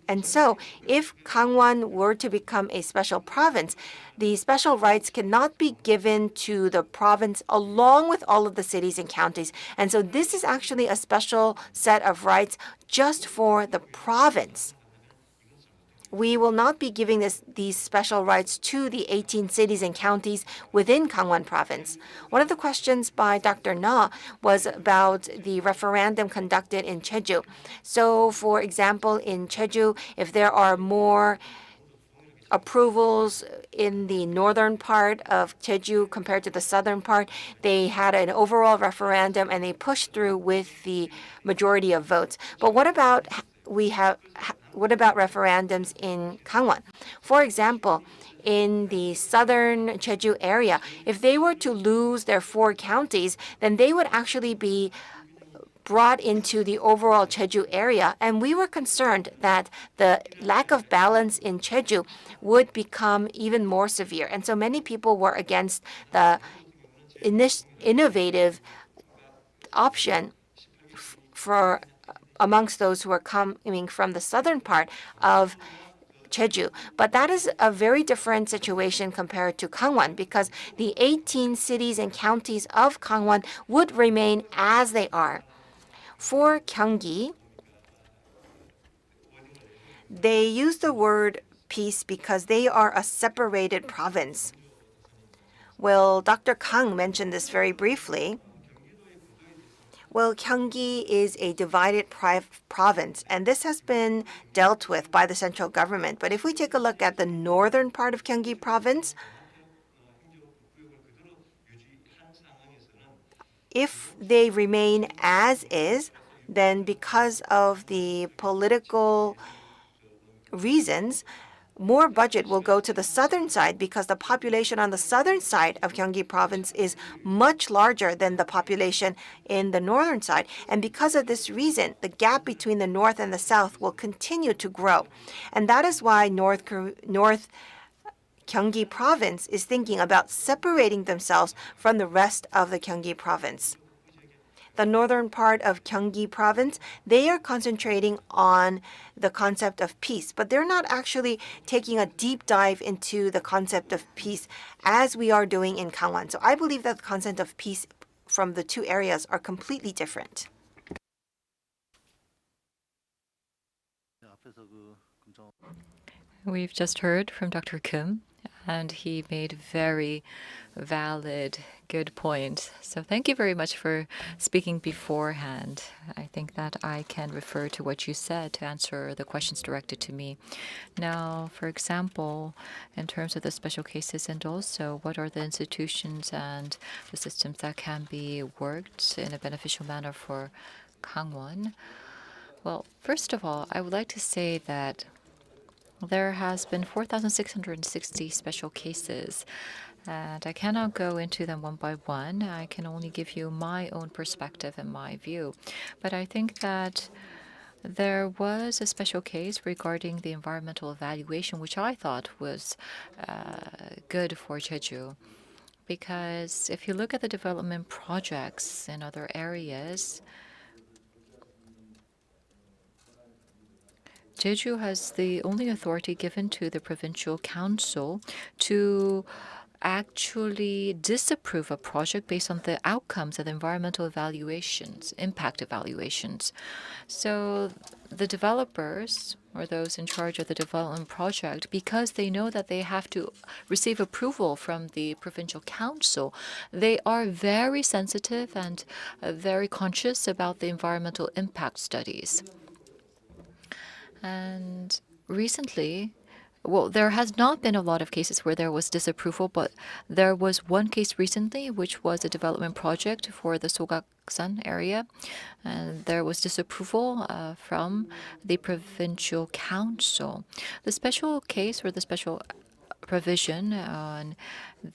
And so if Kangwon were to become a special province, the special rights cannot be given to the province along with all of the cities and counties. And so this is actually a special set of rights just for the province. We will not be giving these special rights to the 18 cities and counties within Kangwon province. One of the questions by Dr. Na was about the referendum conducted in Jeju. So, for example, in Jeju, if there are more approvals in the northern part of Jeju compared to the southern part, they had an overall referendum and they pushed through with the majority of votes. But what about what about referendums in Kangwon? For example, in the southern Jeju area, if they were to lose their 4 counties, then they would actually be brought into the overall Jeju area, and we were concerned that the lack of balance in Jeju would become even more severe. And so many people were against the innovative option for amongst those who are coming from the southern part of Jeju. But that is a very different situation compared to Kangwon, because the 18 cities and counties of Kangwon would remain as they are. For Gyeonggi, They use the word peace because they are a separated province. Well, Dr. Kang mentioned this very briefly. Well, Gyeonggi is a divided province, and this has been dealt with by the central government. But if we take a look at the northern part of Gyeonggi province, if they remain as is, then because of the political reasons, more budget will go to the southern side because the population on the southern side of Gyeonggi province is much larger than the population in the northern side. And because of this reason, the gap between the north and the south will continue to grow. And that is why North Gyeonggi province is thinking about separating themselves from the rest of the Gyeonggi province. The northern part of Gyeonggi province, they are concentrating on the concept of peace, but they're not actually taking a deep dive into the concept of peace as we are doing in Kangwon. So I believe that the concept of peace from the two areas are completely different. We've just heard from Dr. Kim, and he made very valid, good points. So thank you very much for speaking beforehand. I think that I can refer to what you said to answer the questions directed to me. Now, for example, in terms of the special cases and also what are the institutions and the systems that can be worked in a beneficial manner for Kangwon. Well, first of all, I would like to say that there has been 4,660 special cases, and I cannot go into them one by one. I can only give you my own perspective and my view. But I think that there was a special case regarding the environmental evaluation, which I thought was good for Jeju. Because if you look at the development projects in other areas, Jeju has the only authority given to the provincial council to actually disapprove a project based on the outcomes of the environmental evaluations, impact evaluations. So the developers or those in charge of the development project, because they know that they have to receive approval from the provincial council, they are very sensitive and very conscious about the environmental impact studies. And recently, well, there has not been a lot of cases where there was disapproval, but there was one case recently, which was a development project for the Sogaksan area. And there was disapproval from the provincial council. The special case or the special provision on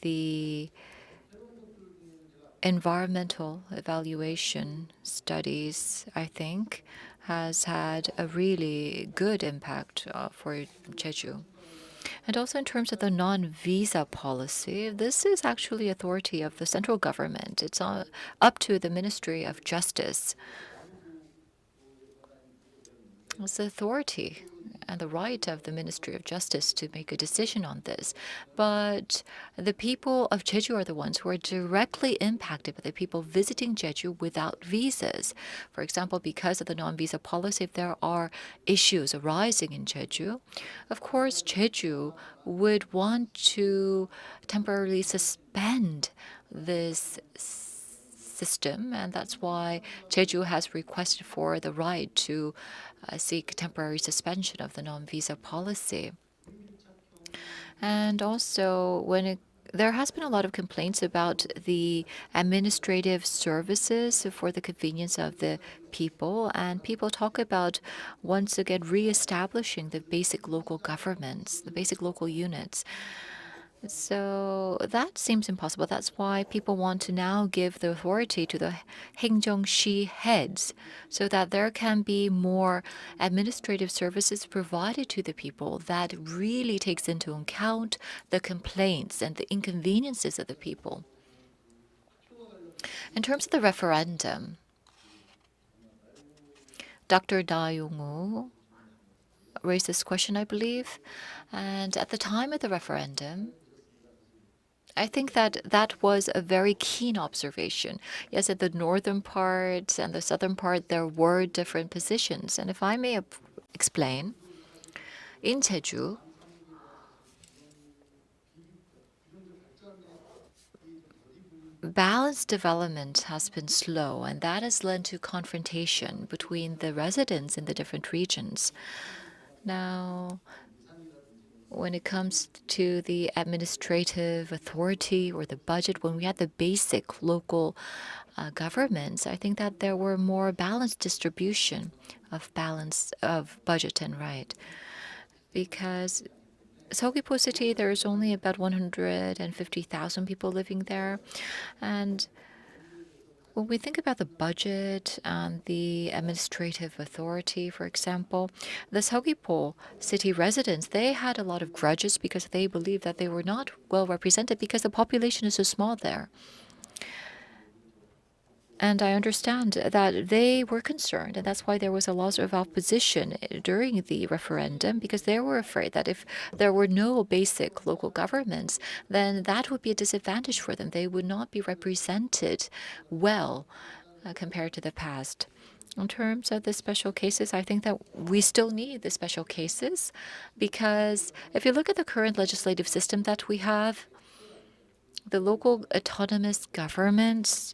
the environmental evaluation studies, I think, has had a really good impact for Jeju. And also in terms of the non-visa policy, this is actually authority of the central government. It's up to the Ministry of Justice. It's the authority and the right of the Ministry of Justice to make a decision on this. But the people of Jeju are the ones who are directly impacted by the people visiting Jeju without visas. For example, because of the non-visa policy, if there are issues arising in Jeju, of course, Jeju would want to temporarily suspend this system, and that's why Jeju has requested for the right to seek temporary suspension of the non-visa policy. And also, when there has been a lot of complaints about the administrative services for the convenience of the people, and people talk about once again reestablishing the basic local governments, the basic local units. So that seems impossible. That's why people want to now give the authority to the 행정시 heads so that there can be more administrative services provided to the people that really takes into account the complaints and the inconveniences of the people. In terms of the referendum, Dr. Da Yong-woo raised this question, I believe, and at the time of the referendum, I think that that was a very keen observation. Yes, at the northern part and the southern part, there were different positions. And if I may explain, in Jeju, balanced development has been slow, and that has led to confrontation between the residents in the different regions. Now, when it comes to the administrative authority or the budget, when we had the basic local governments, I think that there were more balanced distribution of budget and right. Because Seogwipo City, there's only about 150,000 people living there. And when we think about the budget and the administrative authority, for example, the Seogwipo city residents, they had a lot of grudges because they believed that they were not well represented because the population is so small there. And I understand that they were concerned, and that's why there was a lot of opposition during the referendum, because they were afraid that if there were no basic local governments, then that would be a disadvantage for them. They would not be represented well compared to the past. In terms of the special cases, I think that we still need the special cases, because if you look at the current legislative system that we have, the local autonomous governments,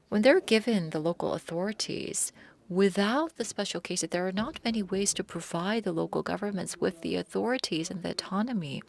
when they're given the local authorities, without the special cases, there are not many ways to provide the local governments with the authorities and the autonomy.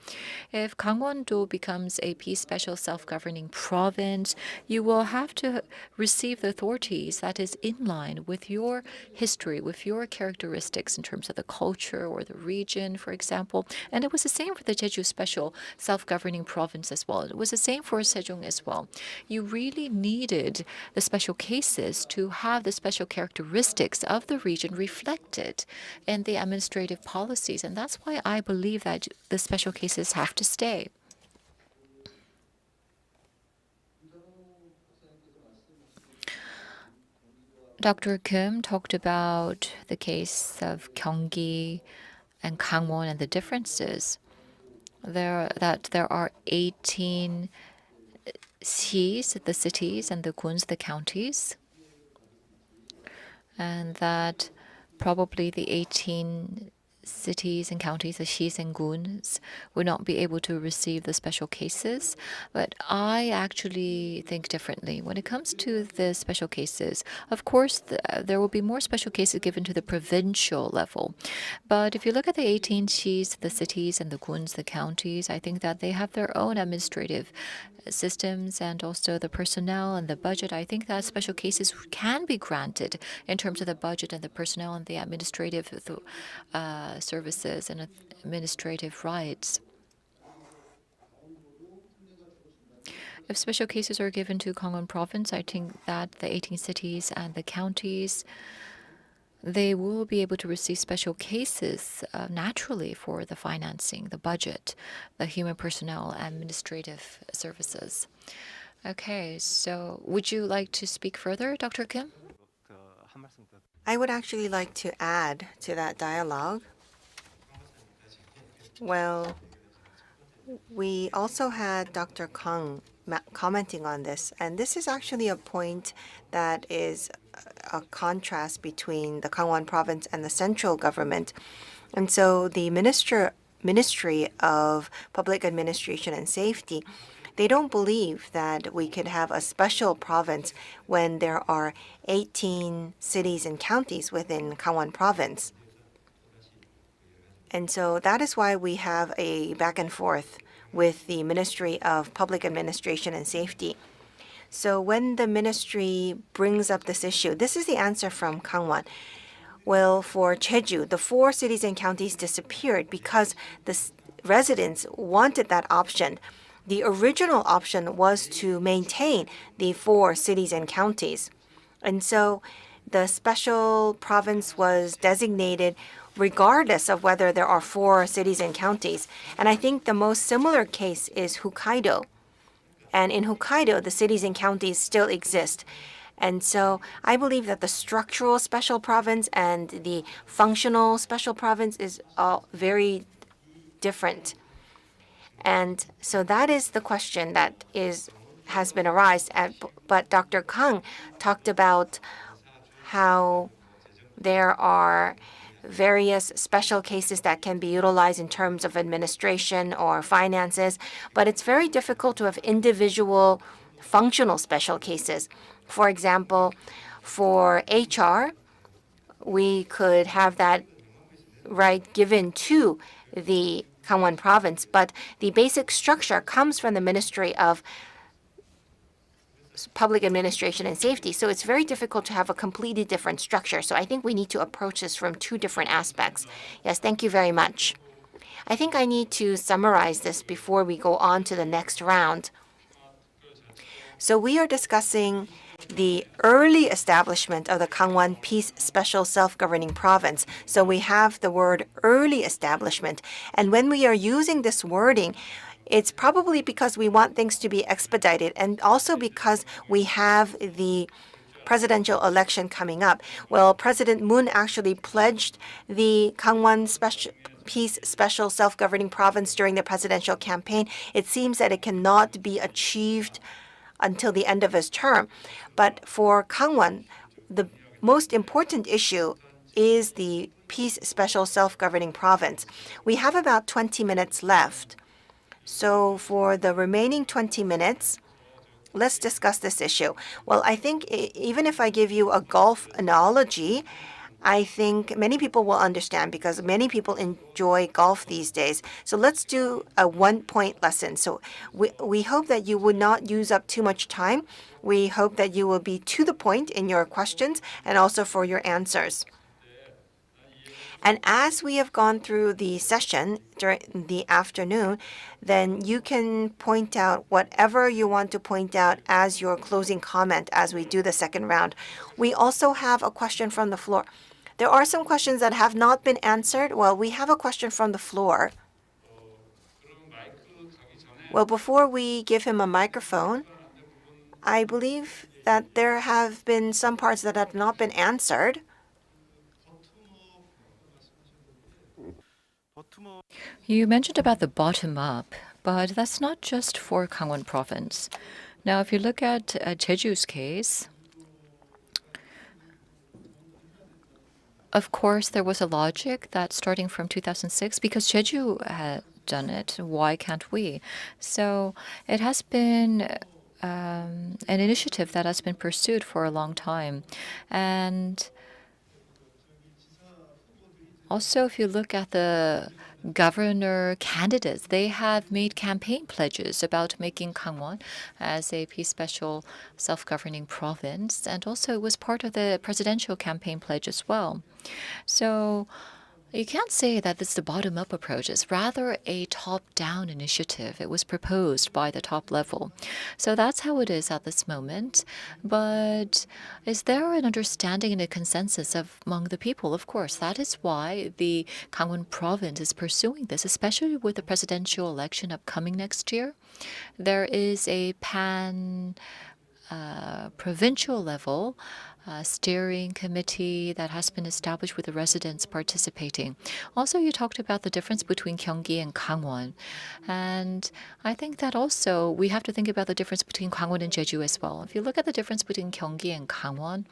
If Kangwon-do becomes a special self-governing province, you will have to receive the authorities that is in line with your history, with your characteristics in terms of the culture or the region, for example. And it was the same for the Jeju special self-governing province as well. It was the same for Sejong as well. You really needed the special cases to have the special characteristics of the region reflected in the administrative policies. And that's why I believe that the special cases have to stay. Dr. Kim talked about the case of Gyeonggi and Kangwon and the differences. There are 18 시's, the cities, and the guns, the counties, and that probably the 18 cities and counties, the 시's and guns, would not be able to receive the special cases. But I actually think differently. When it comes to the special cases, of course, there will be more special cases given to the provincial level. But if you look at the 18 시's, the cities, and the guns, the counties, I think that they have their own administrative systems and also the personnel and the budget. I think that special cases can be granted in terms of the budget and the personnel and the administrative services and administrative rights. If special cases are given to Kangwon province, I think that the 18 cities and the counties, they will be able to receive special cases naturally for the financing, the budget, the human personnel, administrative services. Okay, so would you like to speak further, Dr. Kim? 한 말씀 더. I would actually like to add to that dialogue. Well, we also had Dr. Kang commenting on this, and this is actually a point that is a contrast between the Kangwon province and the central government. And so the Ministry of Public Administration and Safety, they don't believe that we could have a special province when there are 18 cities and counties within Kangwon province. And so that is why we have a back and forth with the Ministry of Public Administration and Safety. So when the ministry brings up this issue, this is the answer from Kangwon. Well, for Jeju, the 4 cities and counties disappeared because the residents wanted that option. The original option was to maintain the 4 cities and counties. And so the special province was designated regardless of whether there are 4 cities and counties. And I think the most similar case is Hokkaido. And in Hokkaido, the cities and counties still exist. And so I believe that the structural special province and the functional special province is all very different. And so that is the question that has been arised. But Dr. Kang talked about how there are various special cases that can be utilized in terms of administration or finances, but it's very difficult to have individual functional special cases. For example, for HR, we could have that right given to the Kangwon province, but the basic structure comes from the Ministry of Public Administration and Safety. So it's very difficult to have a completely different structure. So I think we need to approach this from 2 different aspects. Yes, thank you very much. I think I need to summarize this before we go on to the next round. So we are discussing the early establishment of the Kangwon Peace Special Self-Governing Province. So we have the word early establishment. And when we are using this wording, it's probably because we want things to be expedited and also because we have the presidential election coming up. Well, President Moon actually pledged the Kangwon Peace Special Self-Governing Province during the presidential campaign. It seems that it cannot be achieved until the end of his term. But for Kangwon, the most important issue is the Peace Special Self-Governing Province. We have about 20 minutes left. So for the remaining 20 minutes, let's discuss this issue. Well, I think even if I give you a golf analogy, I think many people will understand because many people enjoy golf these days. So let's do a 1-point lesson. So we hope that you would not use up too much time. We hope that you will be to the point in your questions and also for your answers. And as we have gone through the session during the afternoon, then you can point out whatever you want to point out as your closing comment as we do the second round. We also have a question from the floor. There are some questions that have not been answered. Well, we have a question from the floor. Well, before we give him a microphone, I believe that there have been some parts that have not been answered. You mentioned about the bottom up, but that's not just for Kangwon province. Now, if you look at Jeju's case, of course, there was a logic that starting from 2006, because Jeju had done it, why can't we? So it has been an initiative that has been pursued for a long time. And also, if you look at the governor candidates, they have made campaign pledges about making Kangwon as a peace special self-governing province. And also, it was part of the presidential campaign pledge as well. So you can't say that this is the bottom-up approach. It's rather a top-down initiative. It was proposed by the top level. So that's how it is at this moment. But is there an understanding and a consensus among the people? Of course, that is why the Kangwon province is pursuing this, especially with the presidential election upcoming next year. There is a provincial level steering committee that has been established with the residents participating. Also, you talked about the difference between Gyeonggi and Kangwon. And I think that also we have to think about the difference between Kangwon and Jeju as well. If you look at the difference between Gyeonggi and Kangwon,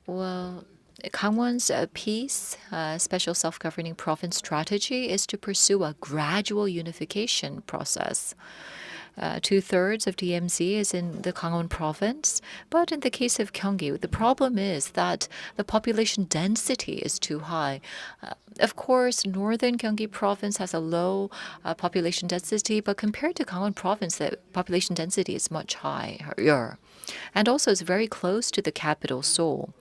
well, Kangwon's peace special self-governing province strategy is to pursue a gradual unification process. 2/3 of DMZ is in the Kangwon province. But in the case of Gyeonggi, the problem is that the population density is too high. Of course, northern Gyeonggi province has a low population density, but compared to Kangwon province, the population density is much higher. And also, it's very close to the capital, Seoul.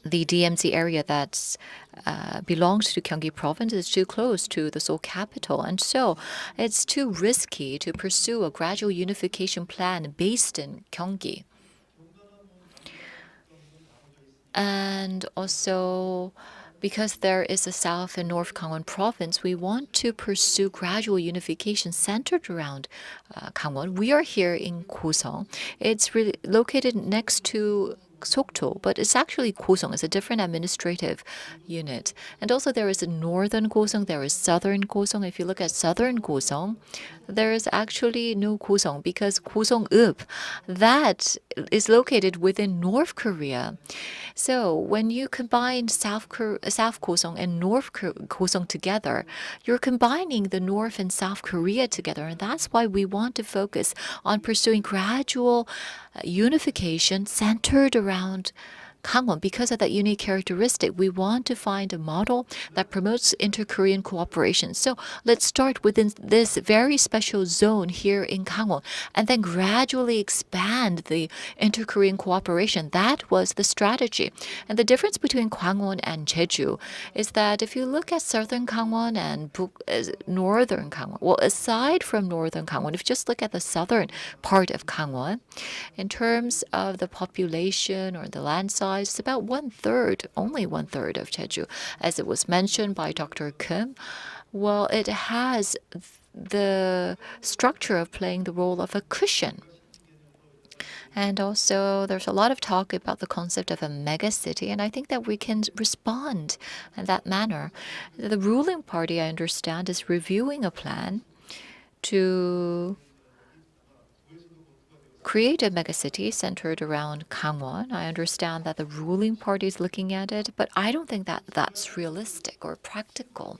The DMZ area that belongs to Gyeonggi province is too close to the Seoul capital, and so it's too risky to pursue a gradual unification plan based in Gyeonggi. And also, because there is a South and North Kangwon province, we want to pursue gradual unification centered around Kangwon. We are here in Gosong. It's really located next to Sokto, but it's actually Gosong. It's a different administrative unit. And also there is a northern Gosong, there is southern Gosong. If you look at southern Gosong, there is actually no Gosong because Gosong-up, that is located within North Korea. So when you combine South Gosong and North Gosong together, you're combining the North and South Korea together. And that's why we want to focus on pursuing gradual unification centered around Kangwon. Because of that unique characteristic, we want to find a model that promotes inter-Korean cooperation. So let's start within this very special zone here in Kangwon and then gradually expand the inter-Korean cooperation. That was the strategy. And the difference between Kangwon and Jeju is that if you look at southern Kangwon and northern Kangwon, well, aside from northern Kangwon, if you just look at the southern part of Kangwon, in terms of the population or the land size, it's about 1/3, only 1/3 of Jeju. As it was mentioned by Dr. Kim, well, it has the structure of playing the role of a cushion. And also, there's a lot of talk about the concept of a mega city, and I think that we can respond in that manner. The ruling party, I understand, is reviewing a plan to create a megacity centered around Kangwon. I understand that the ruling party is looking at it, but I don't think that that's realistic or practical.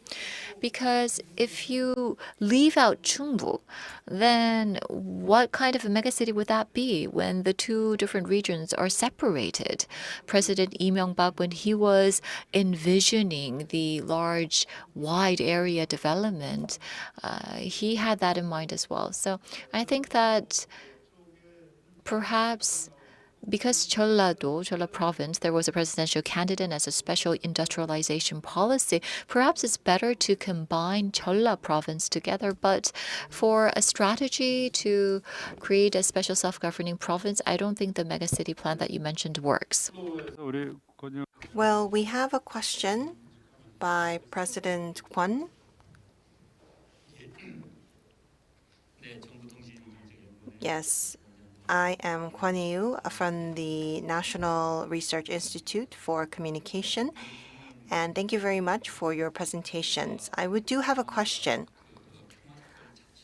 Because if you leave out Chungbuk, then what kind of a megacity would that be when the two different regions are separated? President Lee Myung-bak, when he was envisioning the large, wide area development, he had that in mind as well. So I think that perhaps because Jeolla province, there was a presidential candidate as a special industrialization policy, perhaps it's better to combine Jeolla province together. But for a strategy to create a special self-governing province, I don't think the megacity plan that you mentioned works. 우리 권유 Well, we have a question by President Kwon. Yes, I am Kwon Yu from the National Research Institute for Communication, and thank you very much for your presentations. I do have a question.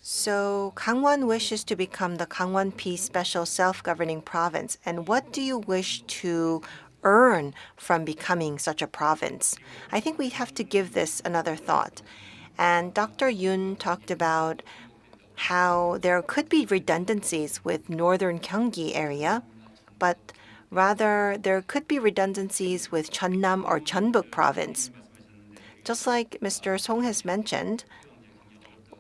So Kangwon wishes to become the Kangwon-P Special Self-Governing Province, and what do you wish to earn from becoming such a province? I think we have to give this another thought. And Dr. Yoon talked about how there could be redundancies with northern Gyeonggi area, but rather there could be redundancies with Jeonnam or Jeonbuk province. Just like Mr. Song has mentioned,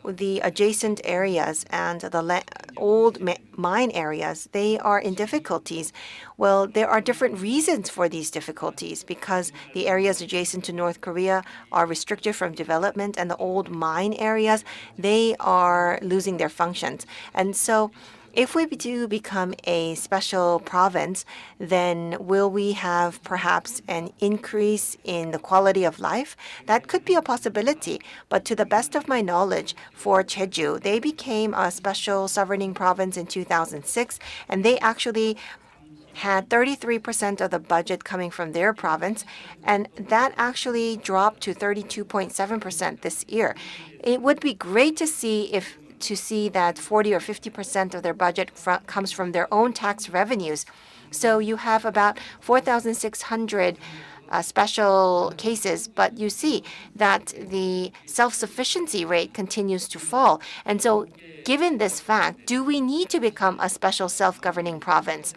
the adjacent areas and the old mine areas, they are in difficulties. Well, there are different reasons for these difficulties because the areas adjacent to North Korea are restricted from development, and the old mine areas, they are losing their functions. And so if we do become a special province, then will we have perhaps an increase in the quality of life? That could be a possibility. But to the best of my knowledge, for Jeju, they became a special sovereign province in 2006, and they actually had 33% of the budget coming from their province, and that actually dropped to 32.7% this year. It would be great to see that 40 or 50% of their budget comes from their own tax revenues. So you have about 4,600 special cases, but you see that the self-sufficiency rate continues to fall. And so given this fact, do we need to become a special self-governing province?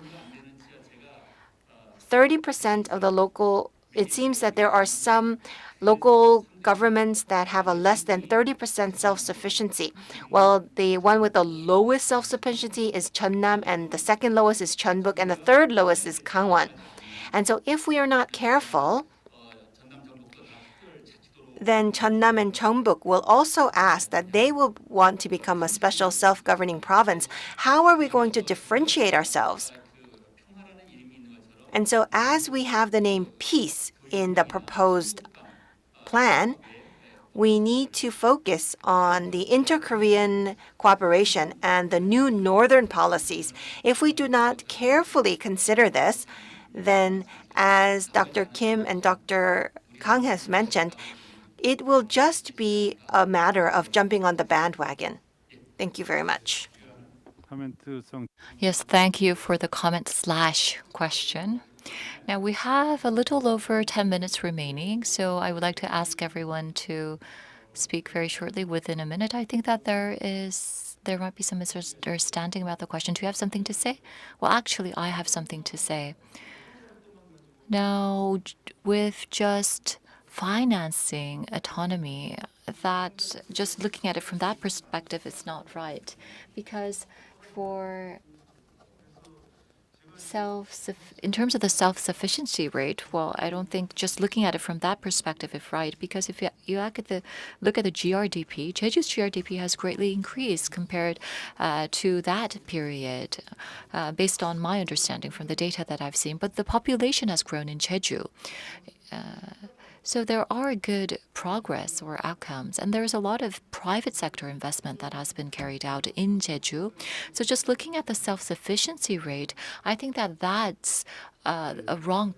30% of the local, it seems that there are some local governments that have a less than 30% self-sufficiency. Well, the one with the lowest self-sufficiency is Cheonnam, and the second lowest is Cheonbuk, and the third lowest is Kangwon. And so if we are not careful, then Cheonnam and Cheonbuk will also ask that they will want to become a special self-governing province. How are we going to differentiate ourselves? And so as we have the name peace in the proposed plan, we need to focus on the inter-Korean cooperation and the new northern policies. If we do not carefully consider this, then as Dr. Kim and Dr. Kang has mentioned, it will just be a matter of jumping on the bandwagon. Thank you very much. Yes, thank you for the comment/question. Now we have a little over 10 minutes remaining, so I would like to ask everyone to speak very shortly, within a minute. I think that there might be some misunderstanding about the question. Do you have something to say? Well, actually, I have something to say. Now, with just financing autonomy, that just looking at it from that perspective is not right, because for in terms of the self-sufficiency rate, well, I don't think just looking at it from that perspective is right, because if you look at the GRDP, Jeju's GRDP has greatly increased compared to that period, based on my understanding from the data that I've seen. But the population has grown in Jeju. So there are good progress or outcomes, and there's a lot of private sector investment that has been carried out in Jeju. So just looking at the self-sufficiency rate, I think that that's a wrong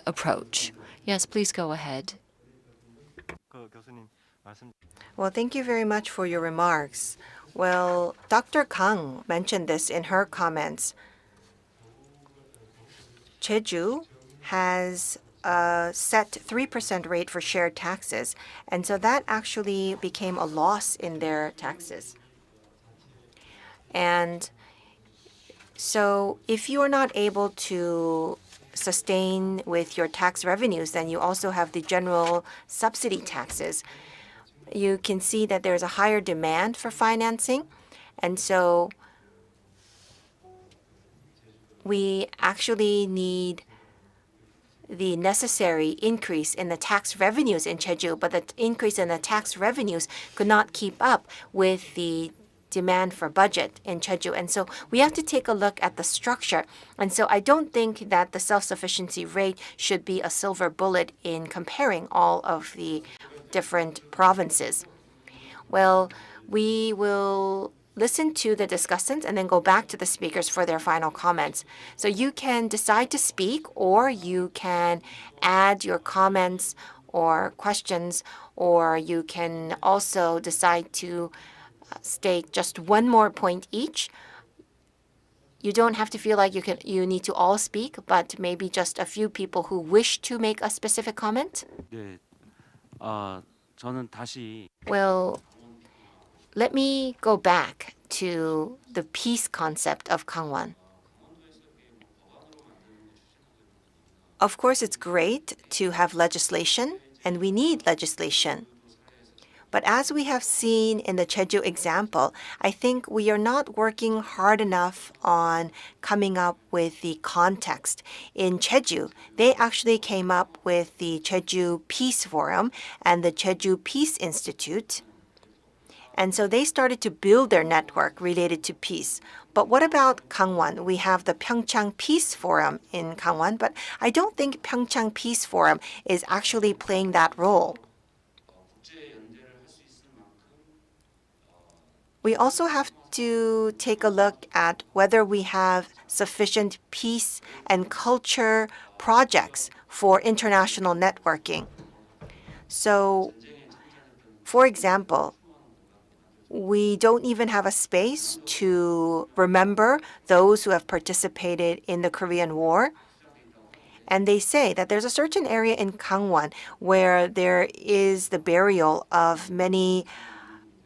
approach. Yes, please go ahead. Well, thank you very much for your remarks. Well, Dr. Kang mentioned this in her comments. Jeju has a set 3% rate for shared taxes, and so that actually became a loss in their taxes. And so if you are not able to sustain with your tax revenues, then you also have the general subsidy taxes. You can see that there's a higher demand for financing, and so we actually need the necessary increase in the tax revenues in Jeju, but the increase in the tax revenues could not keep up with the demand for budget in Jeju. And so we have to take a look at the structure. And so I don't think that the self-sufficiency rate should be a silver bullet in comparing all of the different provinces. Well, we will listen to the discussants and then go back to the speakers for their final comments. So you can decide to speak, or you can add your comments or questions, or you can also decide to state just one more point each. You don't have to feel like you need to all speak, but maybe just a few people who wish to make a specific comment. Well, let me go back to the peace concept of Kangwon. Of course, it's great to have legislation, and we need legislation. But as we have seen in the Jeju example, I think we are not working hard enough on coming up with the context. In Jeju, they actually came up with the Jeju Peace Forum and the Jeju Peace Institute. And so they started to build their network related to peace. But what about Kangwon? We have the Pyeongchang Peace Forum in Kangwon, but I don't think Pyeongchang Peace Forum is actually playing that role. We also have to take a look at whether we have sufficient peace and culture projects for international networking. So, for example, we don't even have a space to remember those who have participated in the Korean War. And they say that there's a certain area in Kangwon where there is the burial of many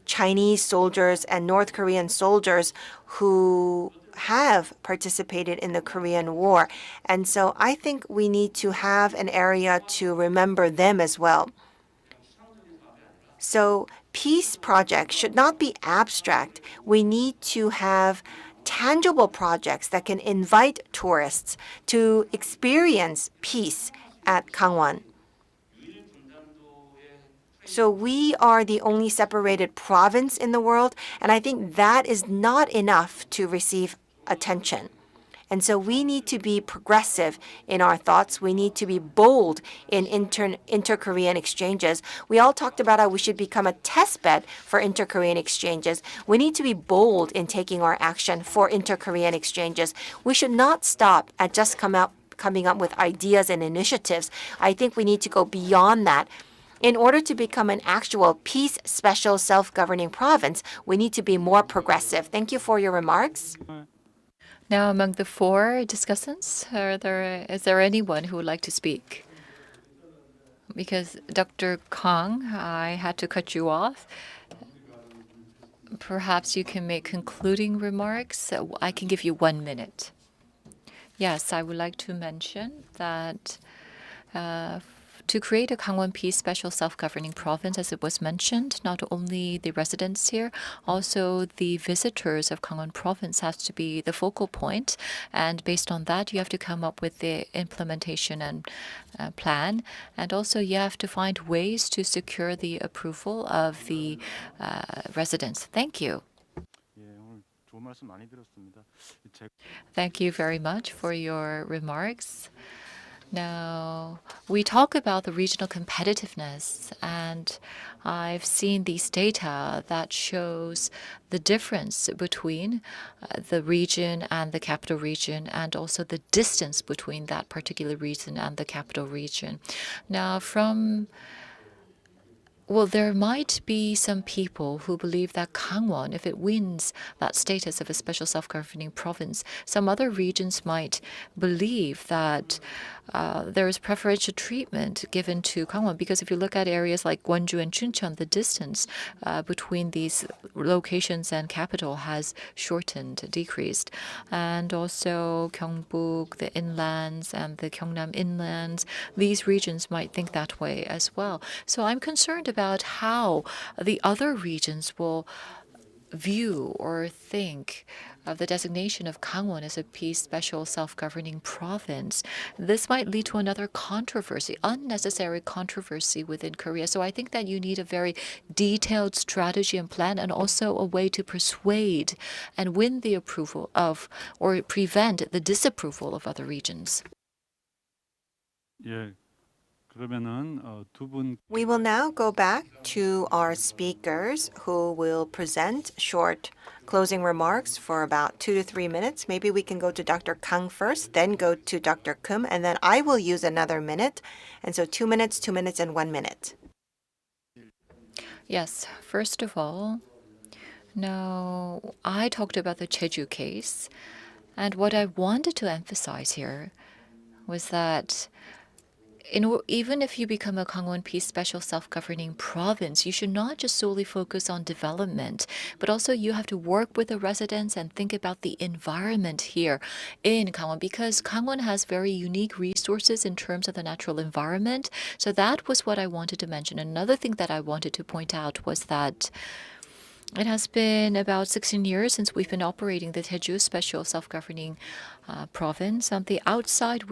Chinese soldiers and North Korean soldiers who have participated in the Korean War. And so I think we need to have an area to remember them as well. So peace projects should not be abstract. We need to have tangible projects that can invite tourists to experience peace at Kangwon. So we are the only separated province in the world, and I think that is not enough to receive attention. And so we need to be progressive in our thoughts. We need to be bold in inter-Korean exchanges. We all talked about how we should become a test bed for inter-Korean exchanges. We need to be bold in taking our action for inter-Korean exchanges. We should not stop at just coming up with ideas and initiatives. I think we need to go beyond that. In order to become an actual peace special self-governing province, we need to be more progressive. Thank you for your remarks. Now, among the four discussants, is there anyone who would like to speak? Because Dr. Kang, I had to cut you off. Perhaps you can make concluding remarks. I can give you 1 minute. Yes, I would like to mention that to create a Kangwon Peace Special Self-Governing Province, as it was mentioned, not only the residents here, also the visitors of Kangwon Province has to be the focal point. And based on that, you have to come up with the implementation and plan. And also you have to find ways to secure the approval of the residents. Thank you. 예, 오늘 좋은 말씀 많이 들었습니다. Thank you very much for your remarks. Now, we talk about the regional competitiveness, and I've seen these data that shows the difference between the region and the capital region, and also the distance between that particular region and the capital region. Now, there might be some people who believe that Kangwon, if it wins that status of a special self-governing province, some other regions might believe that there is preferential treatment given to Kangwon, because if you look at areas like Gwonju and Chuncheon, the distance between these locations and capital has shortened, decreased. And also Gyeongbuk, the inlands, and the Gyeongnam inlands, these regions might think that way as well. So I'm concerned about how the other regions will view or think of the designation of Kangwon as a peace special self-governing province. This might lead to another controversy, unnecessary controversy within Korea. So I think that you need a very detailed strategy and plan, and also a way to persuade and win the approval of, or prevent the disapproval of other regions. 예, 그러면은 두 분. We will now go back to our speakers who will present short closing remarks for about 2 to 3 minutes. Maybe we can go to Dr. Kang first, then go to Dr. Keum, and then I will use another minute. And so 2 minutes, 2 minutes, and 1 minute. Yes, first of all, now I talked about the Jeju case, and what I wanted to emphasize here was that even if you become a Kangwon Peace Special Self-Governing Province, you should not just solely focus on development, but also you have to work with the residents and think about the environment here in Kangwon, because Kangwon has very unique resources in terms of the natural environment. So that was what I wanted to mention. Another thing that I wanted to point out was that it has been about 16 years since we've been operating the Jeju Special Self-Governing Province. On the outside,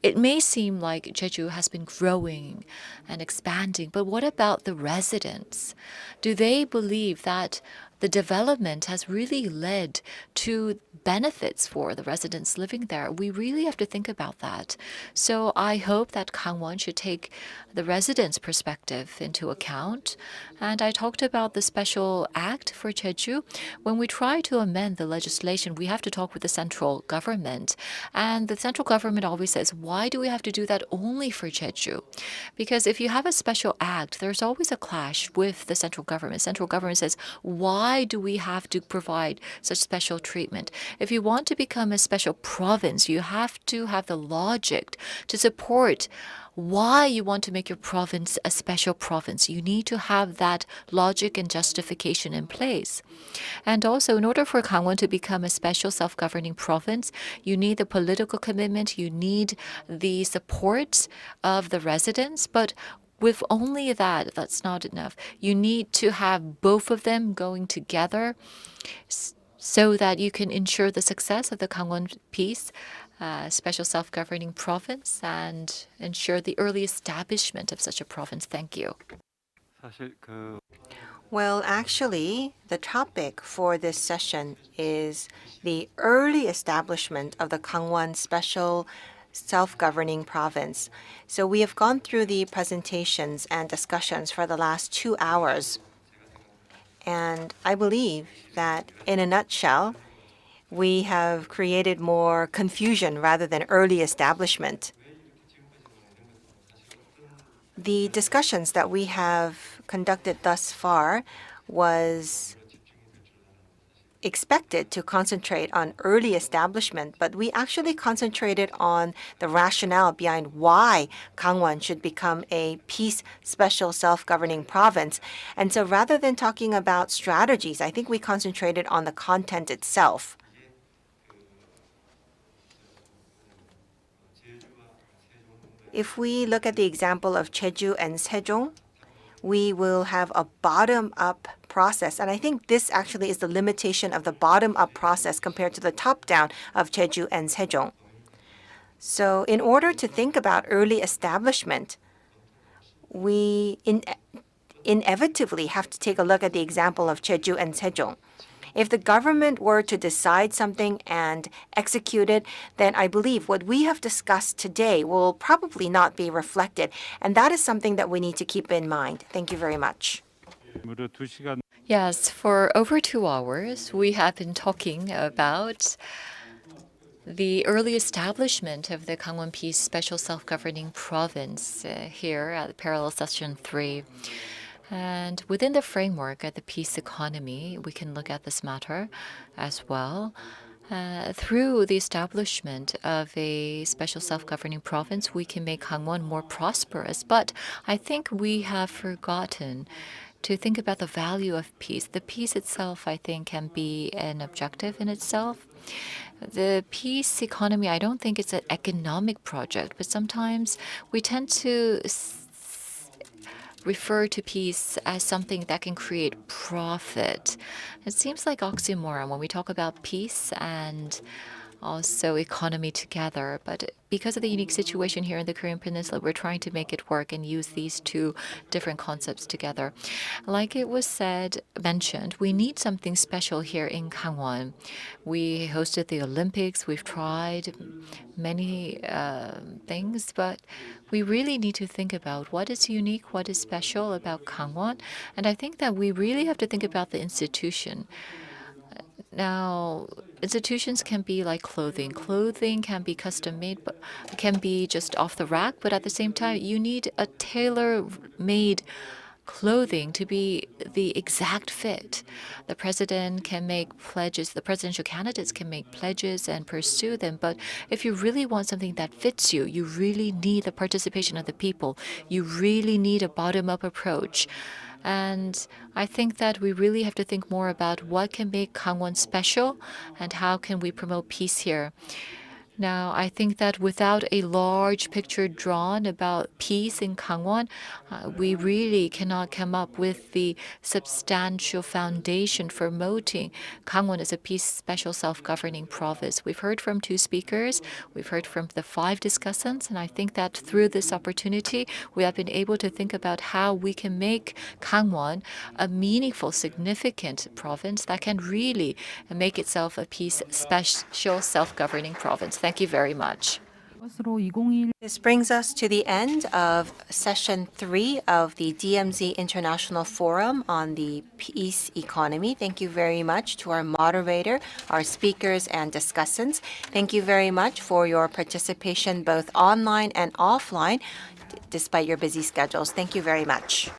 it may seem like Jeju has been growing and expanding, but what about the residents? Do they believe that the development has really led to benefits for the residents living there? We really have to think about that. So I hope that Kangwon should take the residents' perspective into account. And I talked about the special act for Jeju. When we try to amend the legislation, we have to talk with the central government. And the central government always says, why do we have to do that only for Jeju? Because if you have a special act, there's always a clash with the central government. Central government says, why Why do we have to provide such special treatment? If you want to become a special province, you have to have the logic to support why you want to make your province a special province. You need to have that logic and justification in place. And also, in order for Kangwon to become a special self-governing province, you need the political commitment, you need the support of the residents, but with only that, that's not enough. You need to have both of them going together so that you can ensure the success of the Kangwon peace, special self-governing province, and ensure the early establishment of such a province. Thank you. 사실 그 Well, actually, the topic for this session is the early establishment of the Kangwon Special Self-Governing Province. So we have gone through the presentations and discussions for the last 2 hours. And I believe that in a nutshell, we have created more confusion rather than early establishment. The discussions that we have conducted thus far was expected to concentrate on early establishment, but we actually concentrated on the rationale behind why Kangwon should become a peace special self-governing province. And so rather than talking about strategies, I think we concentrated on the content itself. If we look at the example of Jeju and Sejong, we will have a bottom-up process. And I think this actually is the limitation of the bottom-up process compared to the top-down of Jeju and Sejong. So in order to think about early establishment, we inevitably have to take a look at the example of Jeju and Sejong. If the government were to decide something and execute it, then I believe what we have discussed today will probably not be reflected. And that is something that we need to keep in mind. Thank you very much. 무려 2시간 Yes, for over 2 hours, we have been talking about the early establishment of the Kangwon Peace Special Self-Governing Province here at Parallel Session 3. And within the framework of the peace economy, we can look at this matter as well. Through the establishment of a special self-governing province, we can make Kangwon more prosperous. But I think we have forgotten to think about the value of peace. The peace itself, I think, can be an objective in itself. The peace economy, I don't think it's an economic project, but sometimes we tend to refer to peace as something that can create profit. It seems like oxymoron when we talk about peace and also economy together. But because of the unique situation here in the Korean Peninsula, we're trying to make it work and use these two different concepts together. Like it was mentioned, we need something special here in Kangwon. We hosted the Olympics. We've tried many things, but we really need to think about what is unique, what is special about Kangwon. And I think that we really have to think about the institution. Now, institutions can be like clothing. Clothing can be custom made, but can be just off the rack. But at the same time, you need a tailor-made clothing to be the exact fit. The president can make pledges. The presidential candidates can make pledges and pursue them. But if you really want something that fits you, you really need the participation of the people. You really need a bottom-up approach. And I think that we really have to think more about what can make Kangwon special and how can we promote peace here. Now, I think that without a large picture drawn about peace in Kangwon, we really cannot come up with the substantial foundation for promoting Kangwon as a peace special self-governing province. We've heard from 2 speakers, we've heard from the 5 discussants, and I think that through this opportunity, we have been able to think about how we can make Kangwon a meaningful, significant province that can really make itself a peace special self-governing province. Thank you very much. This brings us to the end of session 3 of the DMZ International Forum on the Peace Economy. Thank you very much to our moderator, our speakers, and discussants. Thank you very much for your participation both online and offline, despite your busy schedules. Thank you very much.